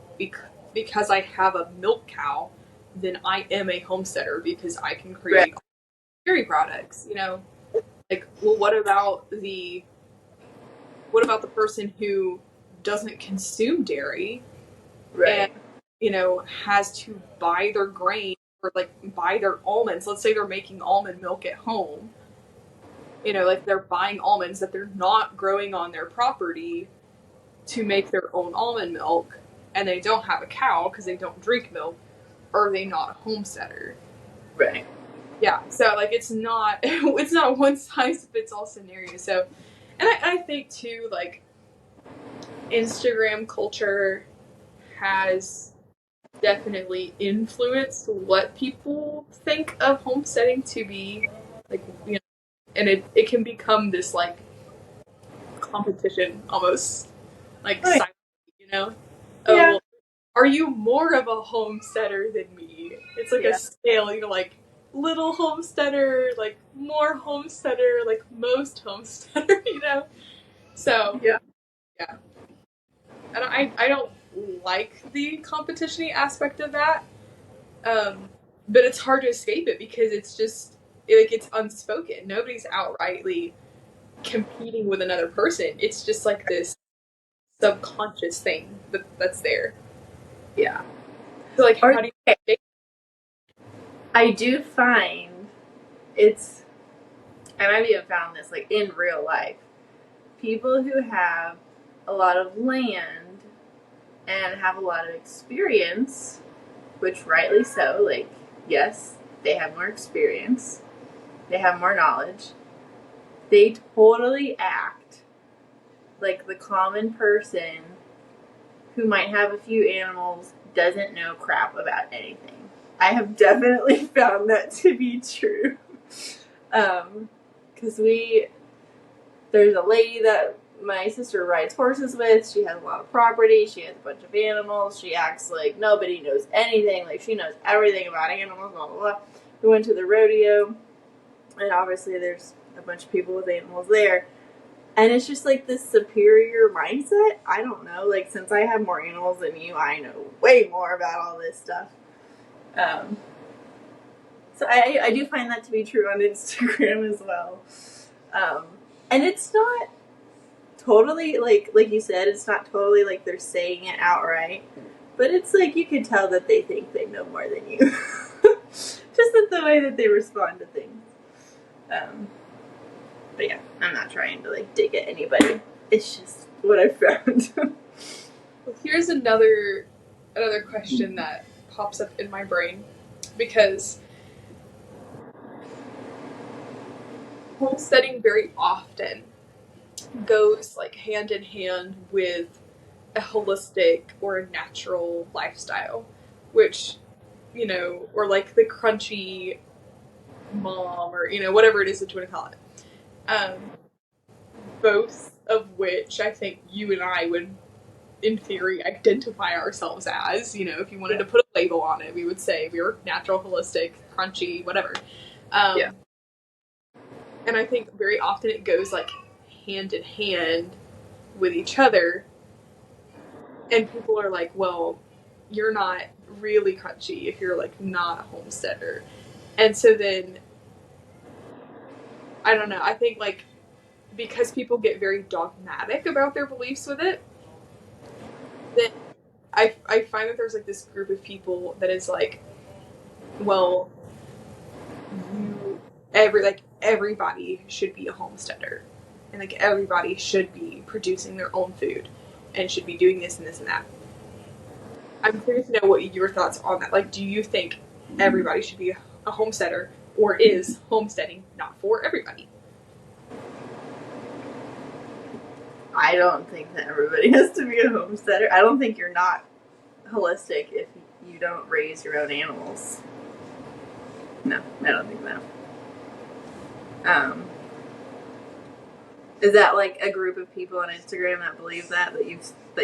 [SPEAKER 1] because I have a milk cow, then I am a homesteader because I can create dairy products. Like, well, what about the person who doesn't consume dairy and,
[SPEAKER 2] Right.
[SPEAKER 1] has to buy their grain or like buy their almonds. Let's say they're making almond milk at home. Like they're buying almonds that they're not growing on their property to make their own almond milk, and they don't have a cow because they don't drink milk. Are they not a homesteader?
[SPEAKER 2] Right.
[SPEAKER 1] Yeah, so like it's not one size fits all scenario. So, and I think too, like Instagram culture has definitely influenced what people think of homesteading to be, like, and it can become this like competition almost, like,
[SPEAKER 2] Oh,
[SPEAKER 1] silently, oh
[SPEAKER 2] yeah.
[SPEAKER 1] well, are you more of a homesteader than me? It's like a
[SPEAKER 2] Yeah.
[SPEAKER 1] scale, like little homesteader, like more homesteader, like most homesteader, So
[SPEAKER 2] Yeah.
[SPEAKER 1] yeah, and I don't like the competition aspect of that, but it's hard to escape it because it's just like it's unspoken. Nobody's outrightly competing with another person. It's just like this subconscious thing that's there.
[SPEAKER 2] Yeah.
[SPEAKER 1] So like,
[SPEAKER 2] Or
[SPEAKER 1] how do
[SPEAKER 2] okay,
[SPEAKER 1] you?
[SPEAKER 2] I do find it's, and I've even found this like in real life, people who have a lot of land and have a lot of experience, which rightly so, like, yes, they have more experience, they have more knowledge, they totally act like the common person who might have a few animals doesn't know crap about anything. I have definitely found that to be true. Because there's a lady that my sister rides horses with. She has a lot of property. She has a bunch of animals. She acts like nobody knows anything. Like she knows everything about animals, blah, blah, blah. We went to the rodeo, and obviously there's a bunch of people with animals there. And it's just like this superior mindset. I don't know. Like, since I have more animals than you, I know way more about all this stuff. Um, so I do find that to be true on Instagram as well. And it's not totally like you said, it's not totally like they're saying it outright, but it's like you can tell that they think they know more than you. Just in the way that they respond to things. But yeah, I'm not trying to like dig at anybody. It's just what I found.
[SPEAKER 1] Well, here's another question that pops up in my brain, because homesteading very often goes like hand in hand with a holistic or a natural lifestyle, which, or like the crunchy mom, or whatever it is that you want to call it. Both of which I think you and I would, in theory, identify ourselves as. If you wanted to put a label on it, we would say we were natural, holistic, crunchy, whatever.
[SPEAKER 2] Yeah.
[SPEAKER 1] And I think very often it goes like hand in hand with each other. And people are like, well, you're not really crunchy if you're like not a homesteader. And so then, I don't know, I think like because people get very dogmatic about their beliefs with it, then I find that there's like this group of people that is like, well, everybody should be a homesteader, and like everybody should be producing their own food and should be doing this and this and that. I'm curious to know what your thoughts on that. Like, do you think everybody should be a homesteader, or is homesteading not for everybody?
[SPEAKER 2] I don't think that everybody has to be a homesteader. I don't think you're not holistic if you don't raise your own animals. No, I don't think that. Is that like a group of people on Instagram that believe that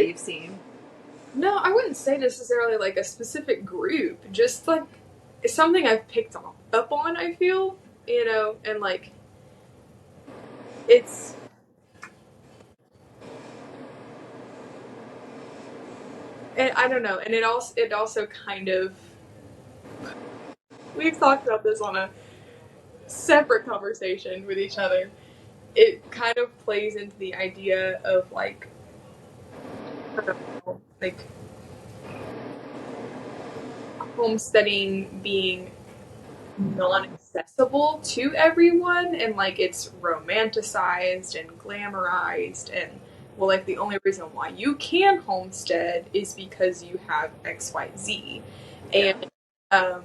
[SPEAKER 2] you've seen?
[SPEAKER 1] No, I wouldn't say necessarily like a specific group. Just like it's something I've picked up on. I feel, and like it's. And I don't know, and it also kind of, we've talked about this on a separate conversation with each other. It kind of plays into the idea of like, I don't know, like homesteading being non-accessible to everyone, and like it's romanticized and glamorized, and well, like the only reason why you can homestead is because you have XYZ.
[SPEAKER 2] Yeah.
[SPEAKER 1] And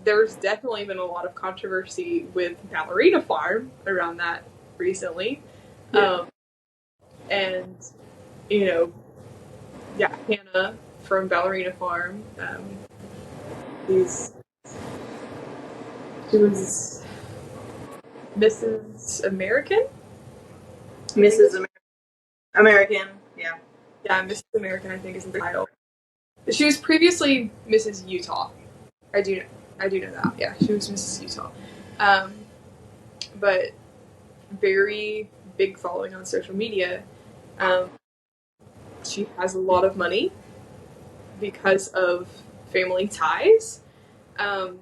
[SPEAKER 1] there's definitely been a lot of controversy with Ballerina Farm around that recently.
[SPEAKER 2] Yeah.
[SPEAKER 1] And you know, yeah, Hannah from Ballerina Farm, she's she was Mrs. American.
[SPEAKER 2] Mrs. American. Yeah.
[SPEAKER 1] Yeah, Mrs. American, I think, is the title. She was previously Mrs. Utah. I do, I do know that. Yeah, she was Mrs. Utah. Um, but very big following on social media. Um, she has a lot of money because of family ties, um,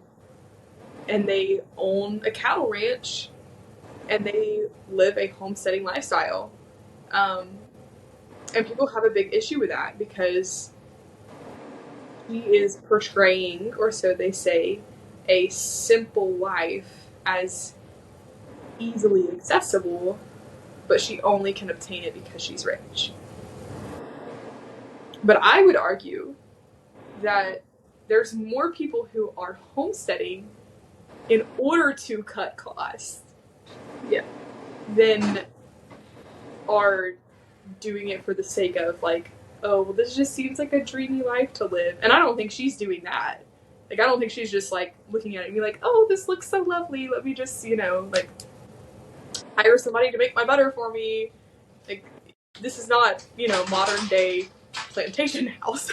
[SPEAKER 1] and they own a cattle ranch, and they live a homesteading lifestyle. Um, and people have a big issue with that because he is portraying, or so they say, a simple life as easily accessible, but she only can obtain it because she's rich. But I would argue that there's more people who are homesteading in order to cut costs,
[SPEAKER 2] Yeah,
[SPEAKER 1] than are doing it for the sake of like, oh, well, this just seems like a dreamy life to live. And I don't think she's doing that. Like, I don't think she's just like looking at it and be like, oh, this looks so lovely. Let me just, like hire somebody to make my butter for me. Like, this is not, modern day plantation house.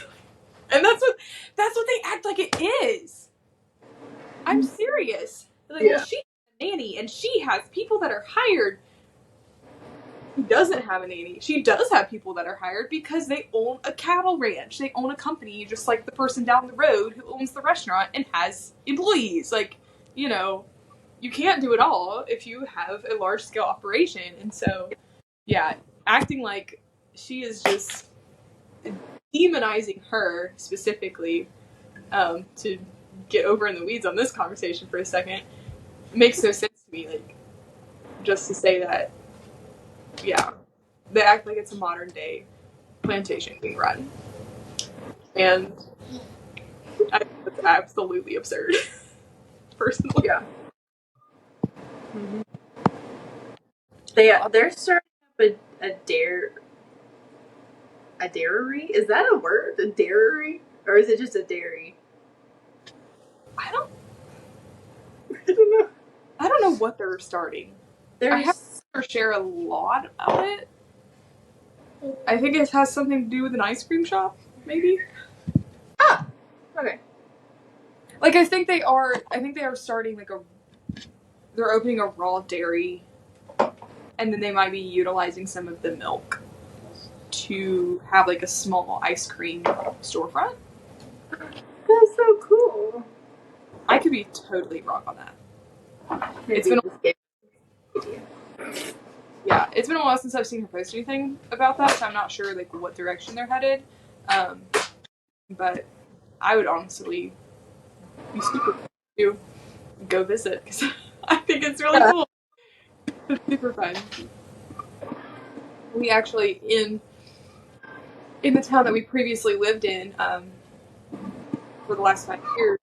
[SPEAKER 1] And that's what they act like it is. I'm serious. They're like, well,
[SPEAKER 2] yeah,
[SPEAKER 1] she's a nanny and she has people that are hired. She doesn't have a nanny. She does have people that are hired because they own a cattle ranch. They own a company, just like the person down the road who owns the restaurant and has employees. Like, you can't do it all if you have a large scale operation. And so, yeah, acting like she is just demonizing her specifically, to get over in the weeds on this conversation for a second, makes no sense to me. Like, just to say that, yeah, they act like it's a modern day plantation being run. And I think that's absolutely absurd, personally.
[SPEAKER 2] yeah. Mm-hmm. They're starting up a dairy. Is that a word? A dairy, or is it just a dairy?
[SPEAKER 1] I don't
[SPEAKER 2] I don't know.
[SPEAKER 1] I don't know what they're starting. I have to share a lot about it. I think it has something to do with an ice cream shop, maybe.
[SPEAKER 2] Okay.
[SPEAKER 1] Like, I think they are starting they're opening a raw dairy, and then they might be utilizing some of the milk to have like a small ice cream storefront.
[SPEAKER 2] That's so cool.
[SPEAKER 1] I could be totally wrong on that.
[SPEAKER 2] Maybe
[SPEAKER 1] It's been
[SPEAKER 2] idea.
[SPEAKER 1] Yeah, it's been a while since I've seen her post anything about that, so I'm not sure like what direction they're headed. But I would honestly be super to go visit because I think it's really cool. It's super fun. We actually in the town that we previously lived in, for the last 5 years,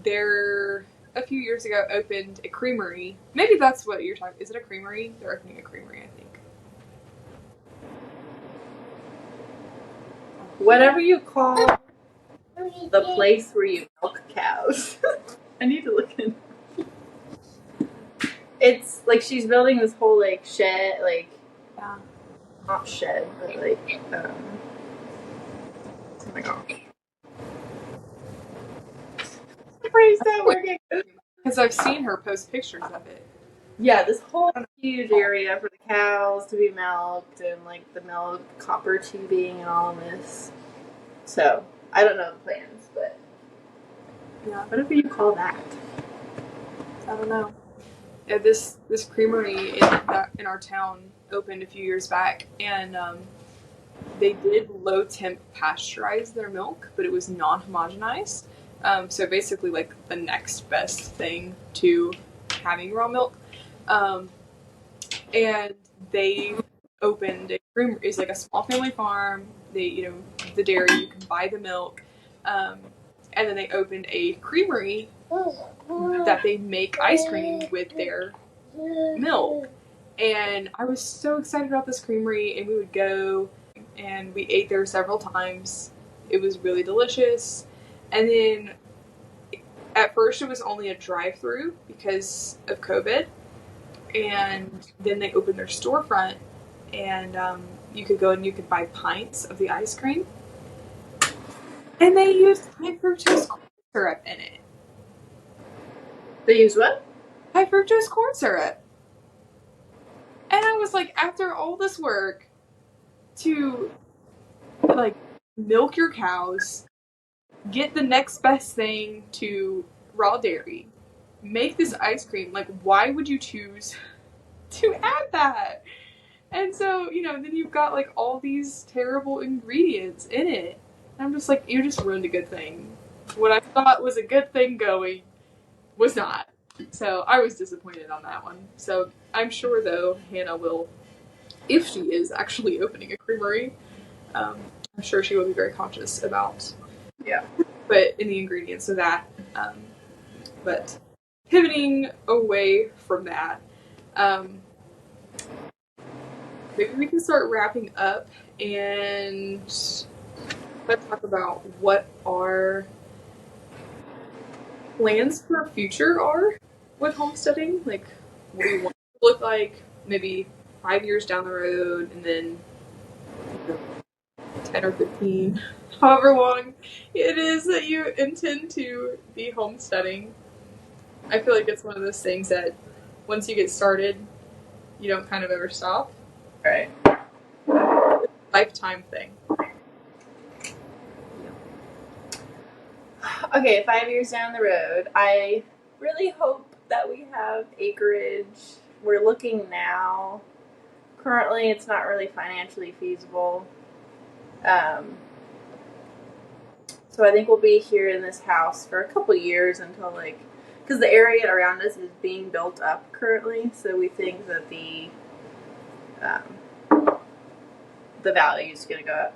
[SPEAKER 1] there a few years ago opened a creamery. Maybe that's what you're talking. Is it a creamery? They're opening a creamery, I think.
[SPEAKER 2] Whatever you call the place where you milk cows. I need to look in. It's like she's building this whole like shed, like not shed, but like oh my gosh. My brain's not working.
[SPEAKER 1] Because I've seen her post pictures of it.
[SPEAKER 2] Yeah, this whole huge area for the cows to be milked and like the milk copper tubing and all this. So I don't know the plans, but
[SPEAKER 1] Yeah,
[SPEAKER 2] whatever you call that.
[SPEAKER 1] I don't know. Yeah, this creamery in our town opened a few years back, and they did low temp pasteurize their milk, but it was non homogenized. So basically, like the next best thing to having raw milk. Um, and they opened a creamery. It's like a small family farm. They, the dairy, you can buy the milk. Um, and then they opened a creamery that they make ice cream with their milk. And I was so excited about this creamery, and we would go and we ate there several times. It was really delicious. And then at first, it was only a drive through because of COVID. And then they opened their storefront, and you could go and you could buy pints of the ice cream. And they used high fructose corn syrup in it.
[SPEAKER 2] They use what?
[SPEAKER 1] High fructose corn syrup. And I was like, after all this work to like milk your cows, get the next best thing to raw dairy, make this ice cream, like why would you choose to add that? And so, then you've got like all these terrible ingredients in it. And I'm just like, you just ruined a good thing. What I thought was a good thing going was not. So I was disappointed on that one. So I'm sure though Hannah will, if she is actually opening a creamery, I'm sure she will be very conscious about,
[SPEAKER 2] Yeah.
[SPEAKER 1] but in the ingredients of that. But pivoting away from that, maybe we can start wrapping up and let's talk about what our plans for our future are with homesteading. Like, what do you want it to look like maybe 5 years down the road, and then 10 or 15, however long it is that you intend to be homesteading. I feel like it's one of those things that once you get started, you don't kind of ever stop.
[SPEAKER 2] Right.
[SPEAKER 1] Lifetime thing.
[SPEAKER 2] Okay, 5 years down the road, I really hope that we have acreage. We're looking now. Currently, it's not really financially feasible. So I think we'll be here in this house for a couple years until because the area around us is being built up currently. So we think that the value is going to go up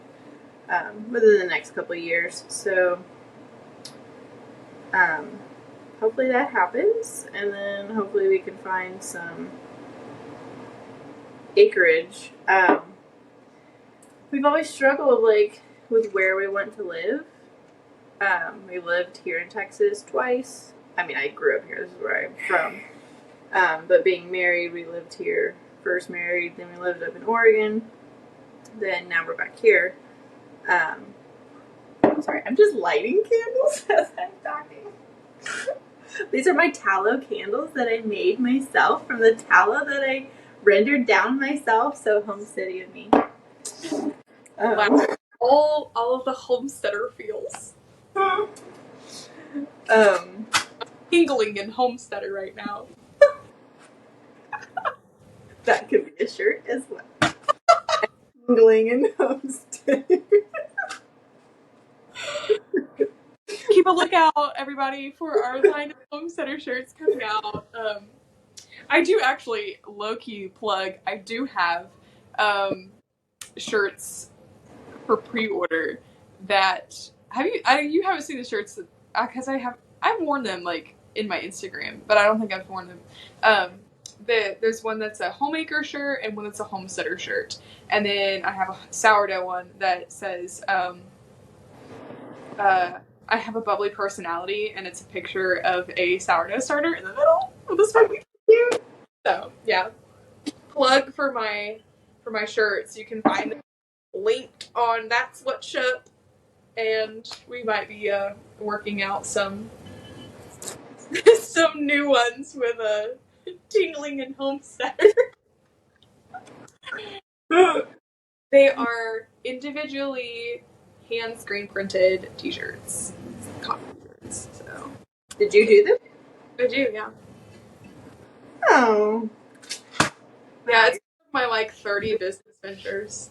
[SPEAKER 2] within the next couple of years. So hopefully that happens, and then hopefully we can find some acreage. We've always struggled with where we want to live. We lived here in Texas twice. I mean, I grew up here. This is where I'm from. But being married, we lived here. First married, then we lived up in Oregon. Then now we're back here. Sorry, I'm just lighting candles as I'm talking. These are my tallow candles that I made myself from the tallow that I rendered down myself. So homesteading of me.
[SPEAKER 1] Wow. All of the homesteader feels. Tingling in homesteader right now.
[SPEAKER 2] That could be a shirt as well. Tingling in homesteader.
[SPEAKER 1] Keep a lookout, everybody, for our line of homesteader shirts coming out. I do actually low-key plug. I do have shirts for pre-order that you haven't seen the shirts because I've worn them in my Instagram, but I don't think I've worn them. There's one that's a homemaker shirt and one that's a homesteader shirt, and then I have a sourdough one that says I have a bubbly personality, and it's a picture of a sourdough starter in the middle of the sparkly cute. So yeah, plug for my shirts. You can find them linked on that sweatshop, and we might be working out some new ones with a tingling and homesteader. They are individually hand screen printed t-shirts, cotton t-shirts. So
[SPEAKER 2] Did you do them?
[SPEAKER 1] I do, yeah.
[SPEAKER 2] Oh.
[SPEAKER 1] Yeah, it's my 30 business ventures.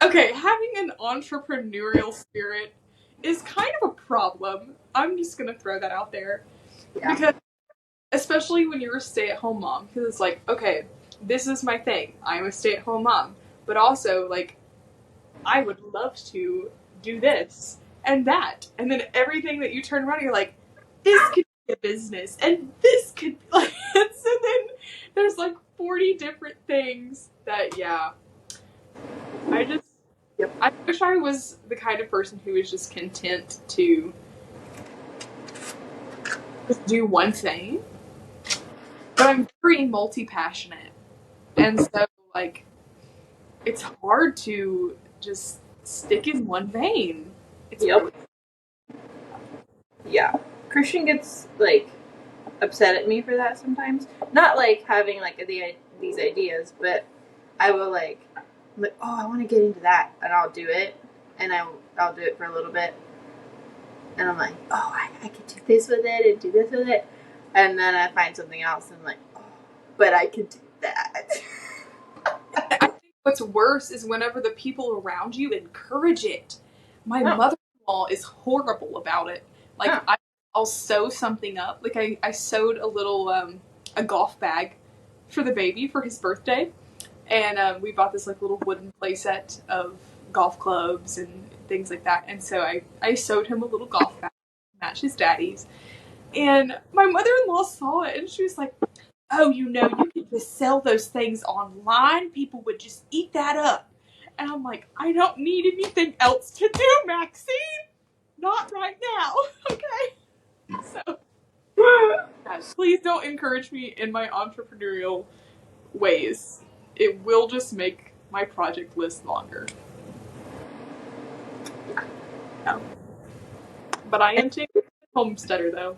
[SPEAKER 1] Okay, having an entrepreneurial spirit is kind of a problem. I'm just gonna throw that out there.
[SPEAKER 2] Yeah.
[SPEAKER 1] Because especially when you're a stay-at-home mom, because it's like, okay, this is my thing. I'm a stay-at-home mom. But also, like, I would love to do this and that. And then everything that you turn around, you're like, this could be a business. And this could be like, and so then there's like 40 different things that, yeah. I just,
[SPEAKER 2] Yep.
[SPEAKER 1] I wish I was the kind of person who was just content to just do one thing. But I'm pretty multi-passionate. And so, like, it's hard to just stick in one vein. It's
[SPEAKER 2] Yep.
[SPEAKER 1] really
[SPEAKER 2] Yeah. Christian gets like upset at me for that sometimes. Not like having like these ideas, but I will like, I'm like, oh, I want to get into that, and I'll do it, and I'll do it for a little bit, and I'm like, oh, I could do this with it and do this with it, and then I find something else, and I'm like, oh, but I could do that.
[SPEAKER 1] I think what's worse is whenever the people around you encourage it. My
[SPEAKER 2] Oh.
[SPEAKER 1] mother-in-law is horrible about it. Like,
[SPEAKER 2] Oh.
[SPEAKER 1] I'll sew something up. Like, I sewed a little, a golf bag for the baby for his birthday. And we bought this, like, little wooden playset of golf clubs and things like that. And so I sewed him a little golf bag, match his daddy's. And my mother-in-law saw it, and she was like, oh, you could just sell those things online. People would just eat that up. And I'm like, I don't need anything else to do, Maxine. Not right now. Okay? So, guys, please don't encourage me in my entrepreneurial ways. It will just make my project list longer. Yeah. But I am taking a homesteader, though.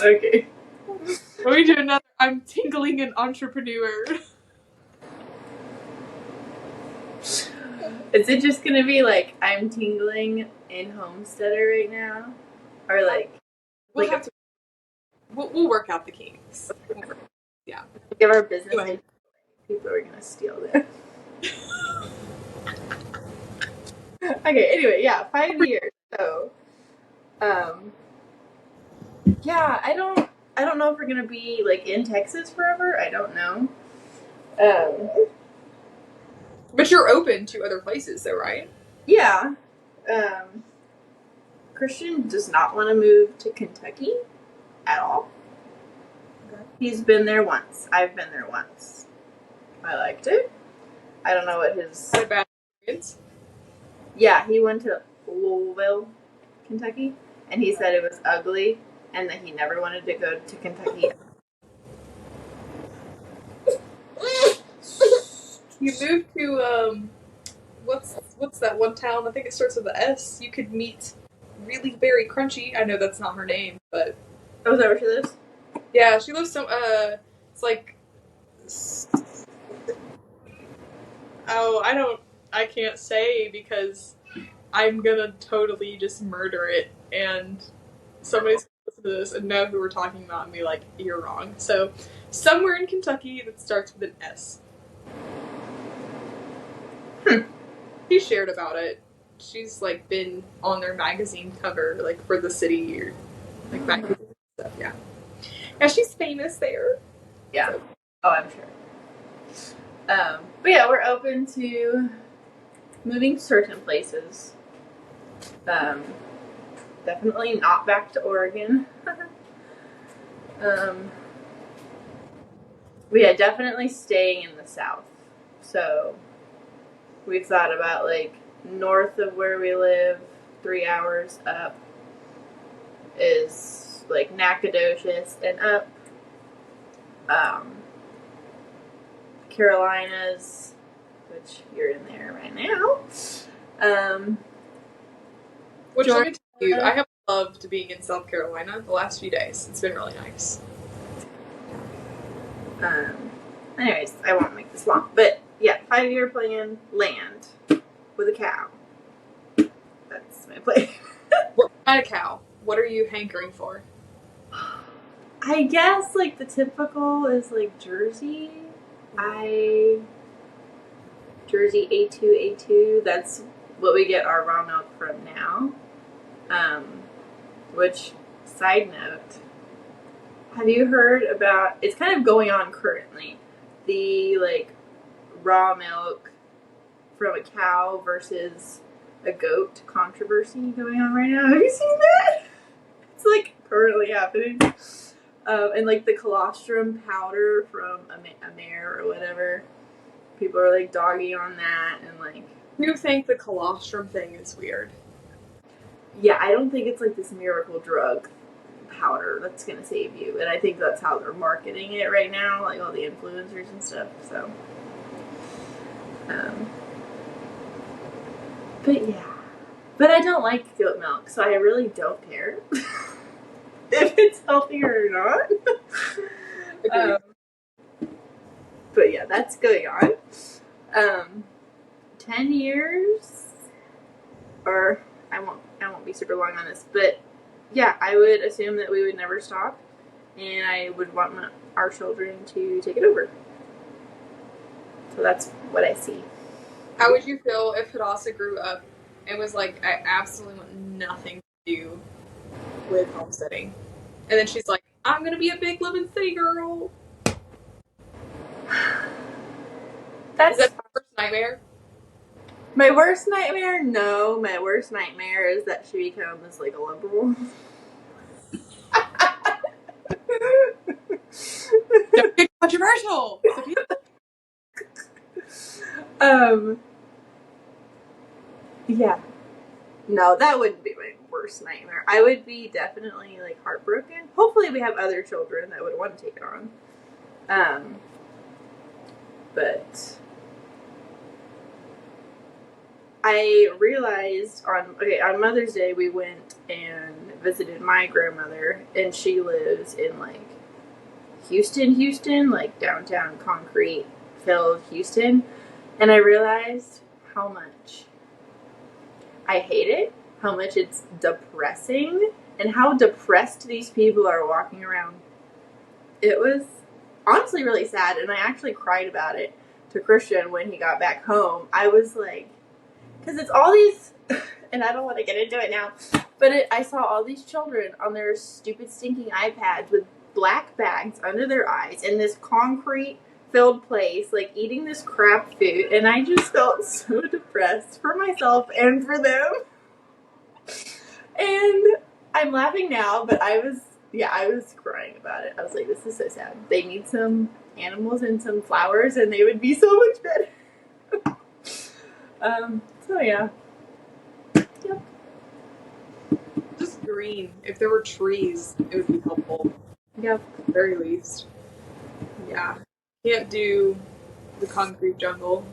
[SPEAKER 2] Okay.
[SPEAKER 1] Let me do another. I'm tingling an entrepreneur.
[SPEAKER 2] Is it just gonna be like I'm tingling in Homesteader right now, or like
[SPEAKER 1] We'll
[SPEAKER 2] like
[SPEAKER 1] have to. We'll work out the kinks. Yeah.
[SPEAKER 2] give our business
[SPEAKER 1] Anyway.
[SPEAKER 2] idea? People are gonna steal it. Okay. Anyway, yeah, 5 years. So, yeah, I don't know if we're gonna be like in Texas forever. I don't know.
[SPEAKER 1] But you're open to other places, though, right?
[SPEAKER 2] Yeah. Christian does not want to move to Kentucky at all.
[SPEAKER 1] Okay.
[SPEAKER 2] He's been there once. I've been there once. I liked it. I don't know what his.
[SPEAKER 1] Had a bad experience.
[SPEAKER 2] Yeah, he went to Louisville, Kentucky, and he said it was ugly and that he never wanted to go to Kentucky.
[SPEAKER 1] You moved to what's that one town? I think it starts with a S. You could meet really very crunchy. I know that's not her name, but
[SPEAKER 2] Oh, is that where she lives?
[SPEAKER 1] yeah, she lives some. It's like. Oh, I can't say because I'm gonna totally just murder it, and somebody's gonna listen to this and know who we're talking about and be like, "You're wrong." So, somewhere in Kentucky that starts with an S. She shared about it. She's like been on their magazine cover, like for the city or like magazine stuff. Yeah, yeah, she's famous there.
[SPEAKER 2] Yeah. Oh, I'm sure. But yeah, we're open to moving certain places. Definitely not back to Oregon. We are definitely staying in the South. So we've thought about like north of where we live, 3 hours up is like Nacogdoches and up. Carolinas, which you're in there right now.
[SPEAKER 1] Which let me tell you, I have loved being in South Carolina the last few days. It's been really nice.
[SPEAKER 2] Anyways, I won't make this long, but yeah, 5-year plan, land with a cow. That's my plan.
[SPEAKER 1] What kind of cow? What are you hankering for?
[SPEAKER 2] I guess like the typical is like Jersey. Jersey A2. That's what we get our raw milk from now. Which, side note, have you heard about? It's kind of going on currently. The like raw milk from a cow versus a goat controversy going on right now. Have you seen that? It's like currently happening. And like the colostrum powder from a mare or whatever. People are like dogging on that and like.
[SPEAKER 1] You think the colostrum thing is weird?
[SPEAKER 2] Yeah, I don't think it's like this miracle drug powder that's gonna save you, and I think that's how they're marketing it right now, like all the influencers and stuff. So, but yeah, but I don't like goat milk, so I really don't care if it's healthier or not. But yeah, that's going on. 10 years, or I won't be super long on this, but yeah, I would assume that we would never stop, and I would want our children to take it over. So that's what I see.
[SPEAKER 1] How would you feel if Hadassah grew up and was like, I absolutely want nothing to do with homesteading? And then she's like, I'm going to be a big living city girl.
[SPEAKER 2] Is that
[SPEAKER 1] your first nightmare?
[SPEAKER 2] My worst nightmare? No, my worst nightmare is that she becomes like a liberal.
[SPEAKER 1] Don't get controversial.
[SPEAKER 2] Yeah. No, that wouldn't be my worst nightmare. I would be definitely like heartbroken. Hopefully we have other children that would want to take it on. But I realized on Mother's Day we went and visited my grandmother, and she lives in like Houston, like downtown concrete filled Houston, and I realized how much I hate it, how much it's depressing, and how depressed these people are walking around. It was honestly really sad, and I actually cried about it to Christian when he got back home. I was like, because it's all these, and I don't want to get into it now, but I saw all these children on their stupid stinking iPads with black bags under their eyes in this concrete filled place, like eating this crap food, and I just felt so depressed for myself and for them. And I'm laughing now, but I was crying about it. I was like, this is so sad. They need some animals and some flowers, and they would be so much better. So yeah. Yep.
[SPEAKER 1] Just green. If there were trees, it would be helpful.
[SPEAKER 2] Yep.
[SPEAKER 1] At the very least. Yeah. Can't do the concrete jungle.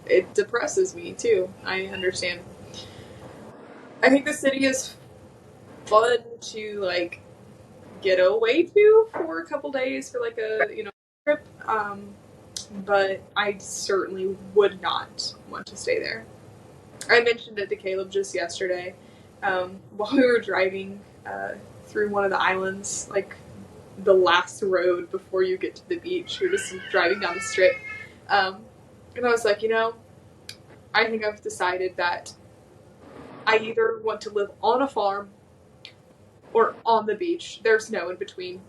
[SPEAKER 1] It depresses me too. I understand. I think the city is fun to like get away to for a couple days for like a trip. But I certainly would not want to stay there. I mentioned it to Caleb just yesterday while we were driving through one of the islands, like the last road before you get to the beach. We were just driving down the strip. And I was like, I think I've decided that I either want to live on a farm or on the beach. There's no in between.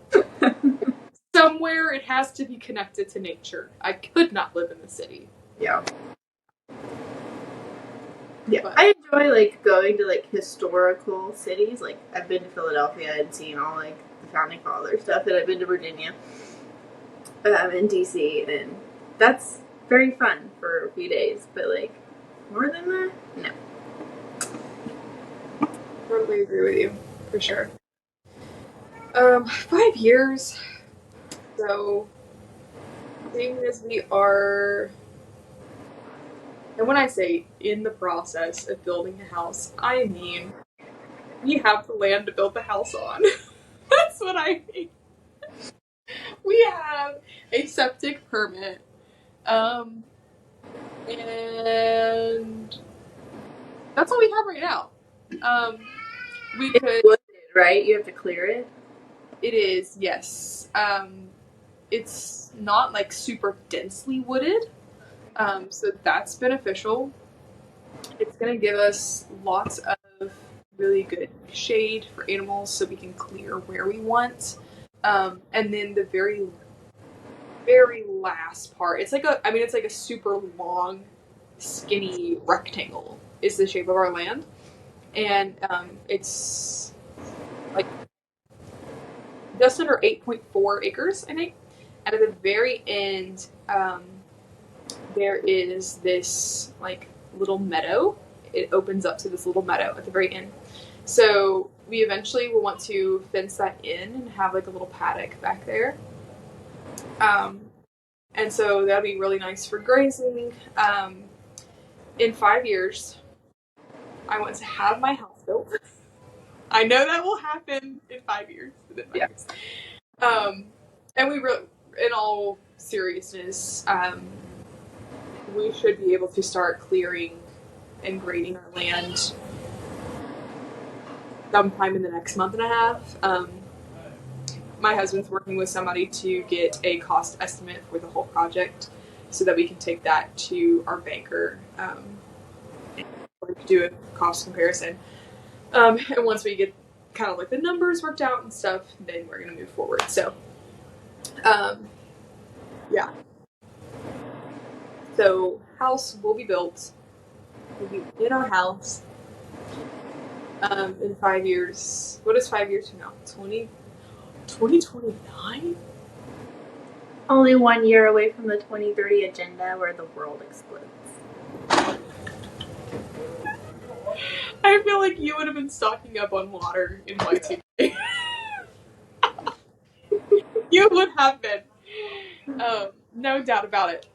[SPEAKER 1] Somewhere it has to be connected to nature. I could not live in the city.
[SPEAKER 2] Yeah. Yeah, but I enjoy like going to like historical cities. Like I've been to Philadelphia and seen all like the founding father stuff, and I've been to Virginia, and DC, and that's very fun for a few days. But like more than that, no.
[SPEAKER 1] Totally agree with you, for sure. 5 years. So, seeing as we are, and when I say in the process of building a house, I mean we have the land to build the house on. That's what I mean. We have a septic permit, and that's all we have right now. We could,
[SPEAKER 2] wooded, right? You have to clear it.
[SPEAKER 1] It is, yes. It's not like super densely wooded. So that's beneficial. It's going to give us lots of really good shade for animals so we can clear where we want. And then the very, very last part, it's like a super long, skinny rectangle is the shape of our land. And it's like just under 8.4 acres, I think. And at the very end, there is this like little meadow. It opens up to this little meadow at the very end. So we eventually will want to fence that in and have like a little paddock back there. Um, and so that'll be really nice for grazing. In 5 years, I want to have my house built. I know that will happen in 5 years. Yeah. Um, and in all seriousness, we should be able to start clearing and grading our land sometime in the next month and a half. My husband's working with somebody to get a cost estimate for the whole project so that we can take that to our banker and do a cost comparison. And once we get kind of like the numbers worked out and stuff, then we're going to move forward. So, yeah. So, house will be built. We'll be in our house in 5 years. What is 5 years from now? 2029?
[SPEAKER 2] Only 1 year away from the 2030 agenda where the world explodes.
[SPEAKER 1] I feel like you would have been stocking up on water in Y2K. You would have been. No doubt about it.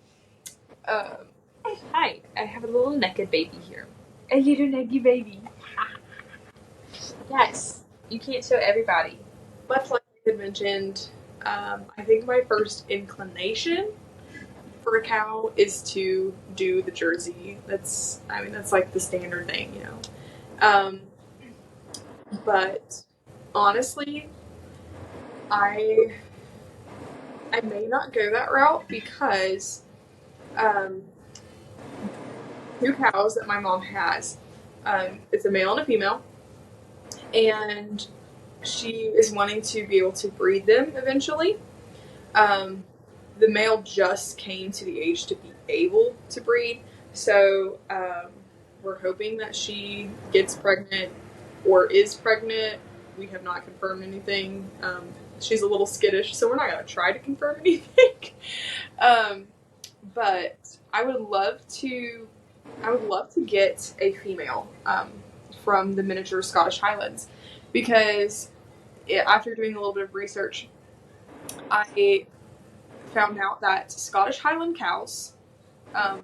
[SPEAKER 1] Hi, I have a little naked baby here. A little naked baby. Yes, you can't show everybody. Much like you had mentioned, I think my first inclination for a cow is to do the Jersey. That's like the standard thing, you know. But honestly, I may not go that route because two cows that my mom has. It's a male and a female, and she is wanting to be able to breed them eventually. The male just came to the age to be able to breed, so we're hoping that she gets pregnant or is pregnant. We have not confirmed anything. She's a little skittish, so we're not going to try to confirm anything. But I would love to get a female from the miniature Scottish Highlands because after doing a little bit of research, I found out that Scottish Highland cows,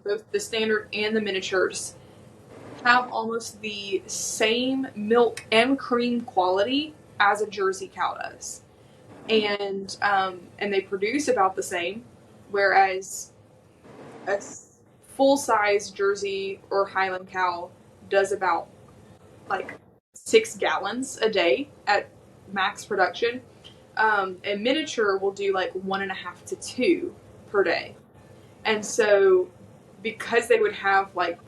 [SPEAKER 1] both the standard and the miniatures, have almost the same milk and cream quality as a Jersey cow does, and they produce about the same, whereas a full-size Jersey or Highland cow does about like 6 gallons a day at max production. And miniature will do like 1.5 to 2 per day. And so because they would have like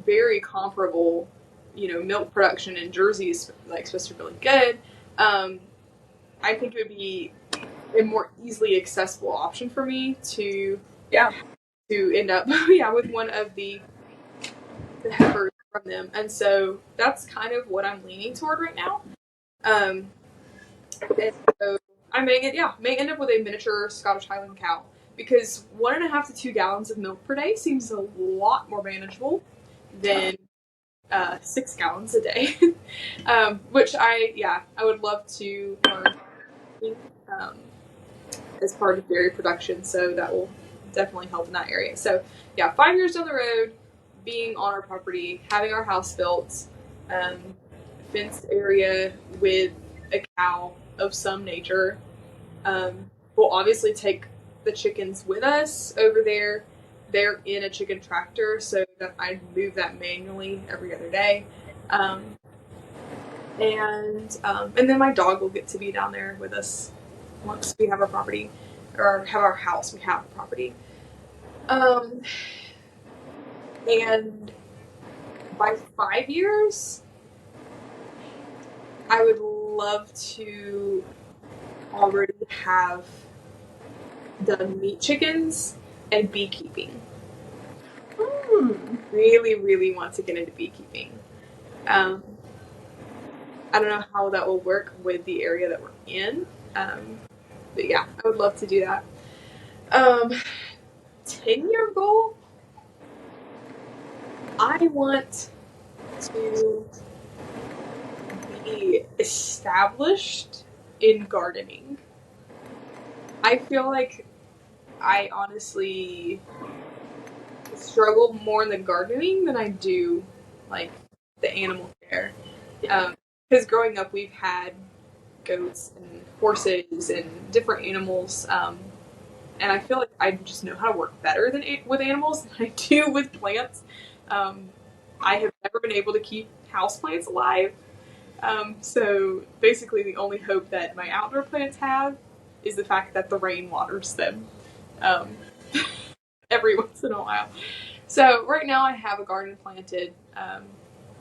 [SPEAKER 1] very comparable, milk production, and Jersey is like supposed to be really good, I think it would be a more easily accessible option for me to end up with one of the heifers from them. And so that's kind of what I'm leaning toward right now. And so I may end up with a miniature Scottish Highland cow because 1.5 to 2 gallons of milk per day seems a lot more manageable than 6 gallons a day. Which I would love to learn as part of dairy production, so that will definitely help in that area. So 5 years down the road, being on our property, having our house built, fenced area with a cow of some nature. We'll obviously take the chickens with us over there. They're in a chicken tractor, so that I move that manually every other day. And then my dog will get to be down there with us once we have our property, or have our house. We have a property. Um, and by 5 years, I would love to already have done meat chickens and beekeeping.
[SPEAKER 2] Hmm.
[SPEAKER 1] Really, really want to get into beekeeping. Um, I don't know how that will work with the area that we're in. But yeah, I would love to do that. 10-year goal, I want to be established in gardening. I feel like I honestly struggle more in the gardening than I do like the animal care.
[SPEAKER 2] Yeah.
[SPEAKER 1] Because growing up, we've had goats and horses and different animals, and I feel like I just know how to work better than with animals than I do with plants. Um, I have never been able to keep houseplants alive. So basically, the only hope that my outdoor plants have is the fact that the rain waters them um, every once in a while. So right now, I have a garden planted.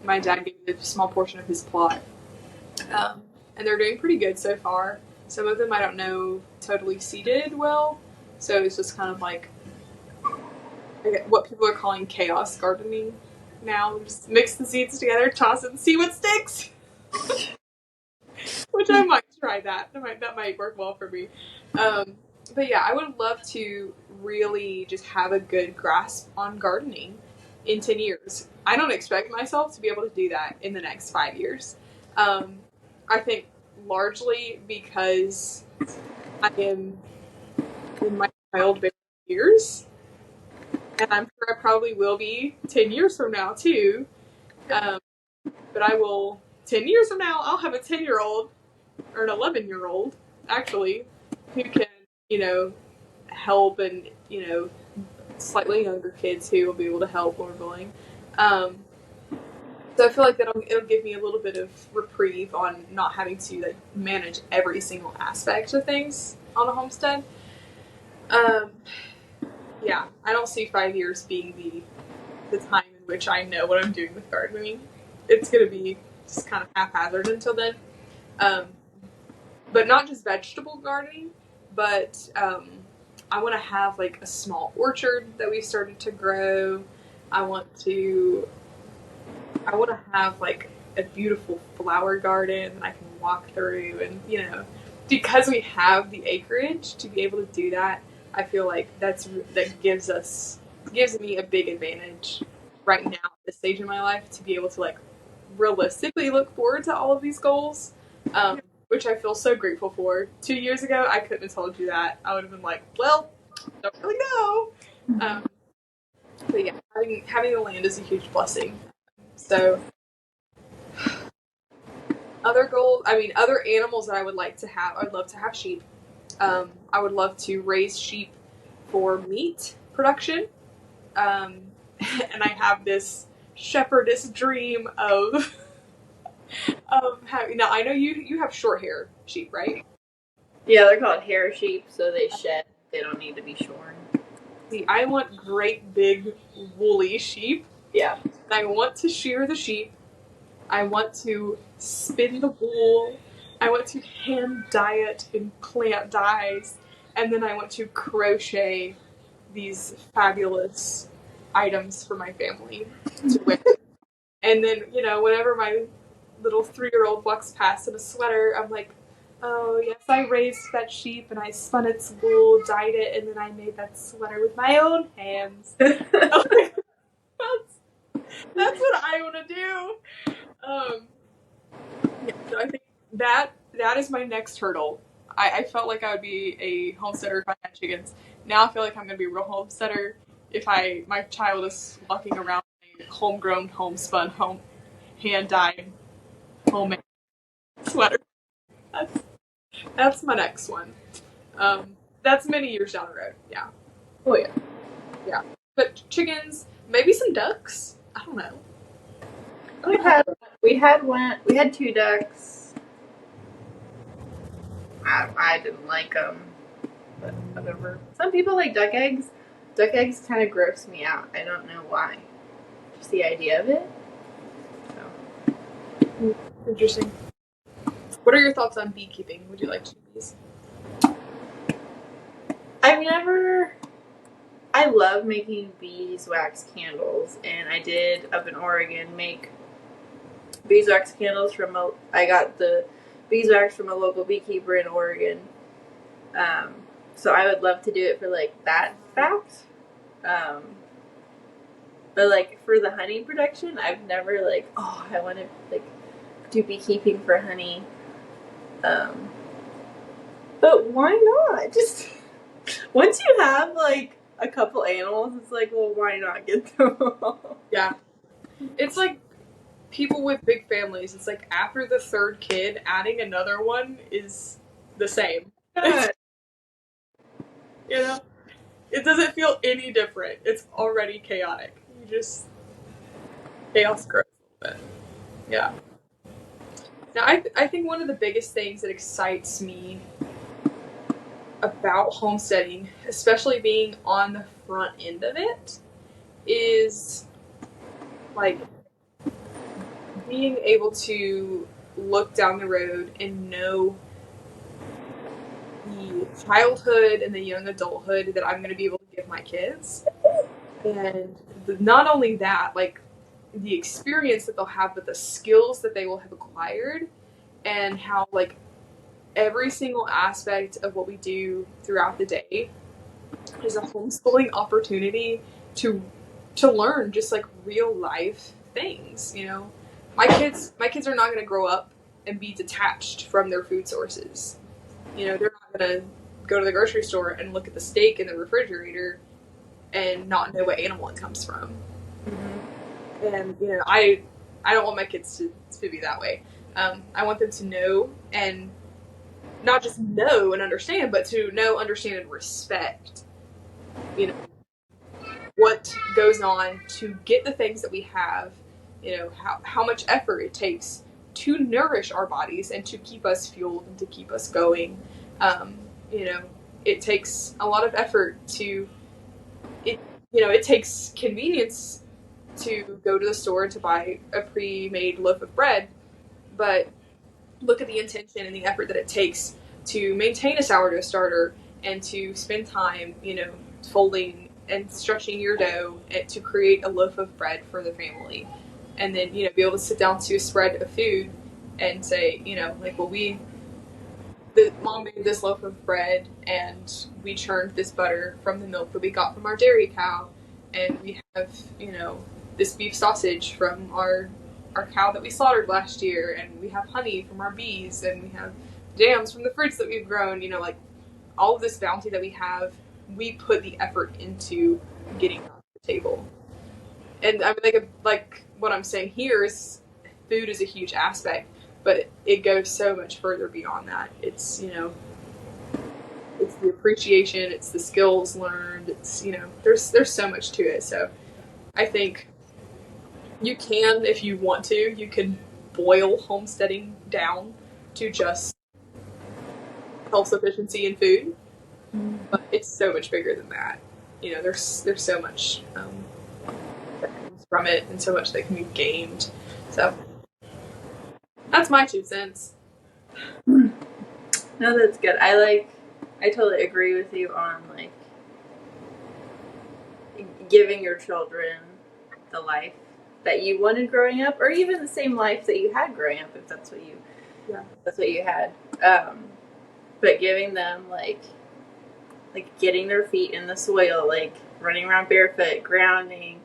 [SPEAKER 1] My dad gave me a small portion of his plot, um, and they're doing pretty good so far. Some of them I don't know totally seeded well, so it's just kind of like what people are calling chaos gardening now. Just mix the seeds together, toss it, and see what sticks. Which I might try that. That might work well for me. Um, but yeah, I would love to really just have a good grasp on gardening in 10 years. I don't expect myself to be able to do that in the next 5 years. Um, I think largely because I am in my childbearing years, and I'm sure I probably will be 10 years from now too. Um, but I will, 10 years from now, I'll have a 10-year-old or an 11-year-old actually who can, you know, help and, slightly younger kids who will be able to help when we're going. Um, so I feel like it'll give me a little bit of reprieve on not having to like manage every single aspect of things on a homestead. Um, yeah, I don't see 5 years being the time in which I know what I'm doing with gardening. It's gonna be just kind of haphazard until then. Um, but not just vegetable gardening, but I want to have like a small orchard that we've started to grow. I want to I want to have like a beautiful flower garden that I can walk through, and because we have the acreage to be able to do that, I feel like that gives me a big advantage right now at this stage in my life to be able to like realistically look forward to all of these goals, which I feel so grateful for. 2 years ago, I couldn't have told you that. I would have been like, well, don't really know. Um, but yeah, having the land is a huge blessing. So other animals that I would like to have, I'd love to have sheep. I would love to raise sheep for meat production. Um, and I have this shepherdess dream of having. Now I know you have short hair sheep, right?
[SPEAKER 2] Yeah, they're called hair sheep, so they shed. They don't need to be shorn.
[SPEAKER 1] See, I want great big woolly sheep.
[SPEAKER 2] Yeah.
[SPEAKER 1] I want to shear the sheep. I want to spin the wool. I want to hand dye it in plant dyes. And then I want to crochet these fabulous items for my family to wear. And then, whenever my little 3-year-old walks past in a sweater, I'm like, oh, yes, I raised that sheep and I spun its wool, dyed it, and then I made that sweater with my own hands. that's, that's what I want to do. Yeah, so I think that is my next hurdle. I felt like I would be a homesteader if I had chickens. Now I feel like I'm going to be a real homesteader if my child is walking around a homegrown, homespun, hand dyed, homemade sweater. That's that's my next one. That's many years down the road. Yeah.
[SPEAKER 2] Oh yeah.
[SPEAKER 1] Yeah. But chickens, maybe some ducks. I don't know.
[SPEAKER 2] We had we had two ducks. I didn't like them, but whatever. Some people like duck eggs. Duck eggs kind of gross me out. I don't know why. Just the idea of it. So.
[SPEAKER 1] Interesting. What are your thoughts on beekeeping? Would you like to bees?
[SPEAKER 2] I've never. I love making beeswax candles, and I did up in Oregon make beeswax candles from I got the beeswax from a local beekeeper in Oregon. So I would love to do it for like that fact. But like for the honey production, I've never like, oh, I want to like do beekeeping for honey. But why not? Just once you have like a couple animals, it's like, well, why not get them all?
[SPEAKER 1] Yeah. It's like people with big families. It's like after the third kid, adding another one is the same. You know? It doesn't feel any different. It's already chaotic. You just chaos grows a little bit. Yeah. Now, I think one of the biggest things that excites me about homesteading, especially being on the front end of it, is like being able to look down the road and know the childhood and the young adulthood that I'm going to be able to give my kids. And not only that, like the experience that they'll have, but the skills that they will have acquired, and how like every single aspect of what we do throughout the day is a homeschooling opportunity to learn just like real life things. You know, my kids are not going to grow up and be detached from their food sources. You know, they're not going to go to the grocery store and look at the steak in the refrigerator and not know what animal it comes from. Mm-hmm. And you know, I don't want my kids to be that way. I want them to know, and not just know and understand, but to know, understand, and respect, you know, what goes on to get the things that we have, you know, how much effort it takes to nourish our bodies and to keep us fueled and to keep us going. You know, it takes a lot of effort to, it takes convenience to go to the store to buy a pre-made loaf of bread, but look at the intention and the effort that it takes to maintain a sourdough starter and to spend time, you know, folding and stretching your dough to create a loaf of bread for the family. And then, you know, be able to sit down to a spread of food and say, you know, like, well, the mom made this loaf of bread and we churned this butter from the milk that we got from our dairy cow. And we have, you know, this beef sausage from our cow that we slaughtered last year, and we have honey from our bees, and we have jams from the fruits that we've grown. You know, like all of this bounty that we have, we put the effort into getting on the table. And I mean, like what I'm saying here is, food is a huge aspect, but it goes so much further beyond that. It's, you know, it's the appreciation, it's the skills learned, it's, you know, there's so much to it. So I think you can, if you want to, you can boil homesteading down to just self sufficiency in food, but it's so much bigger than that. You know, there's so much that comes from it, and so much that can be gained. So that's my 2 cents.
[SPEAKER 2] No, that's good. I totally agree with you on like giving your children the life that you wanted growing up, or even the same life that you had growing up, if that's what you had. But giving them like getting their feet in the soil, like running around barefoot, grounding,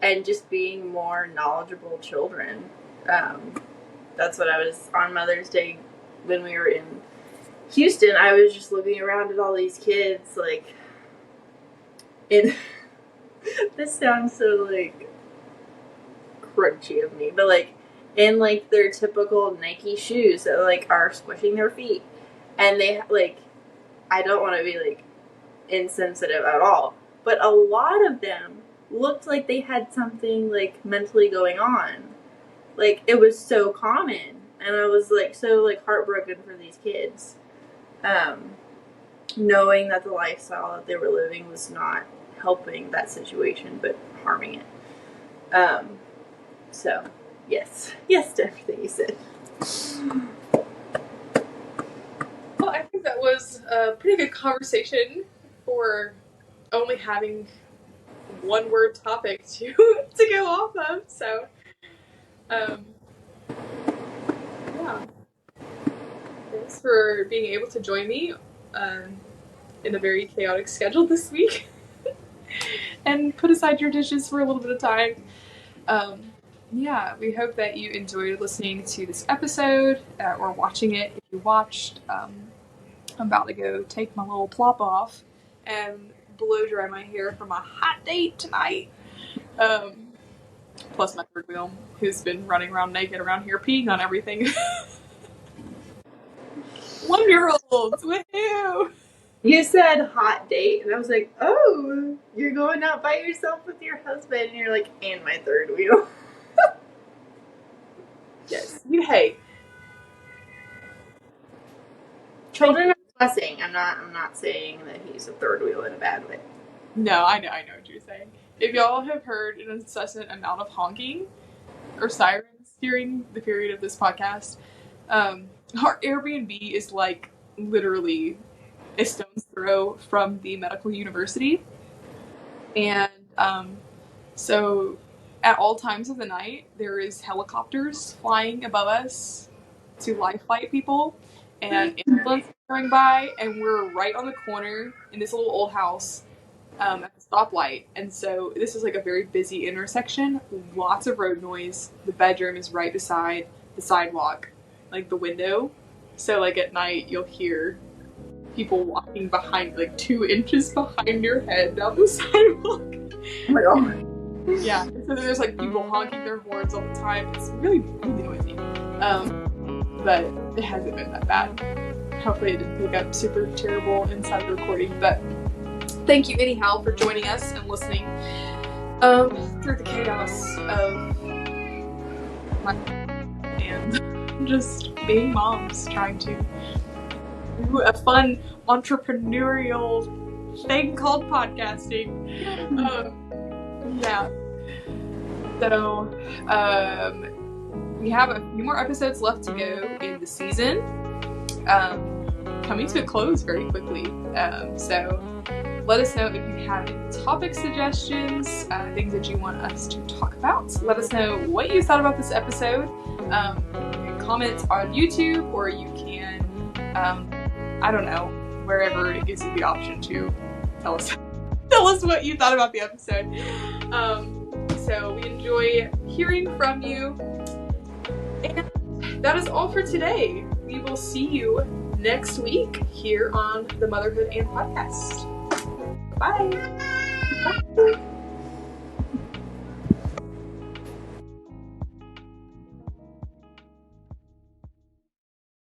[SPEAKER 2] and just being more knowledgeable children. That's what I was on Mother's Day when we were in Houston. I was just looking around at all these kids, like, and this sounds so like crunchy of me, but like in like their typical Nike shoes that like are squishing their feet, and they like, I don't want to be like insensitive at all, but a lot of them looked like they had something like mentally going on. Like it was so common, and I was like so like heartbroken for these kids. knowing that the lifestyle that they were living was not helping that situation but harming it. So yes to everything you said.
[SPEAKER 1] Well, I think that was a pretty good conversation for only having one word topic to go off of. So yeah, thanks for being able to join me in a very chaotic schedule this week and put aside your dishes for a little bit of time. Yeah, we hope that you enjoyed listening to this episode or watching it if you watched. I'm about to go take my little plop off and blow dry my hair for my hot date tonight. Plus my third wheel, who's been running around naked around here peeing on everything. 1-year-olds, woohoo!
[SPEAKER 2] You said hot date, and I was like, oh, you're going out by yourself with your husband, and you're like, and my third wheel.
[SPEAKER 1] Yes, hey.
[SPEAKER 2] Children are a blessing. I'm not saying that he's a third wheel in a bad way.
[SPEAKER 1] No, I know what you're saying. If y'all have heard an incessant amount of honking or sirens during the period of this podcast, our Airbnb is like literally a stone's throw from the medical university. And so at all times of the night, there is helicopters flying above us to life flight people and ambulances going by, and we're right on the corner in this little old house at the stoplight. And so this is like a very busy intersection, lots of road noise. The bedroom is right beside the sidewalk, like the window. So like at night you'll hear people walking behind, like 2 inches behind your head down the sidewalk.
[SPEAKER 2] Oh my god.
[SPEAKER 1] Yeah, so there's like people honking their horns all the time. It's really, really noisy. But it hasn't been that bad. Hopefully it didn't pick up super terrible inside the recording, but thank you anyhow for joining us and listening through the chaos of life and just being moms, trying to do a fun entrepreneurial thing called podcasting. Yeah. So we have a few more episodes left to go in the season, coming to a close very quickly. So let us know if you have any topic suggestions, things that you want us to talk about. Let us know what you thought about this episode. You can comment on YouTube, or you can, I don't know, wherever it gives you the option to tell us what you thought about the episode. So we enjoy hearing from you. And that is all for today. We will see you next week here on the Motherhood and Podcast. Bye.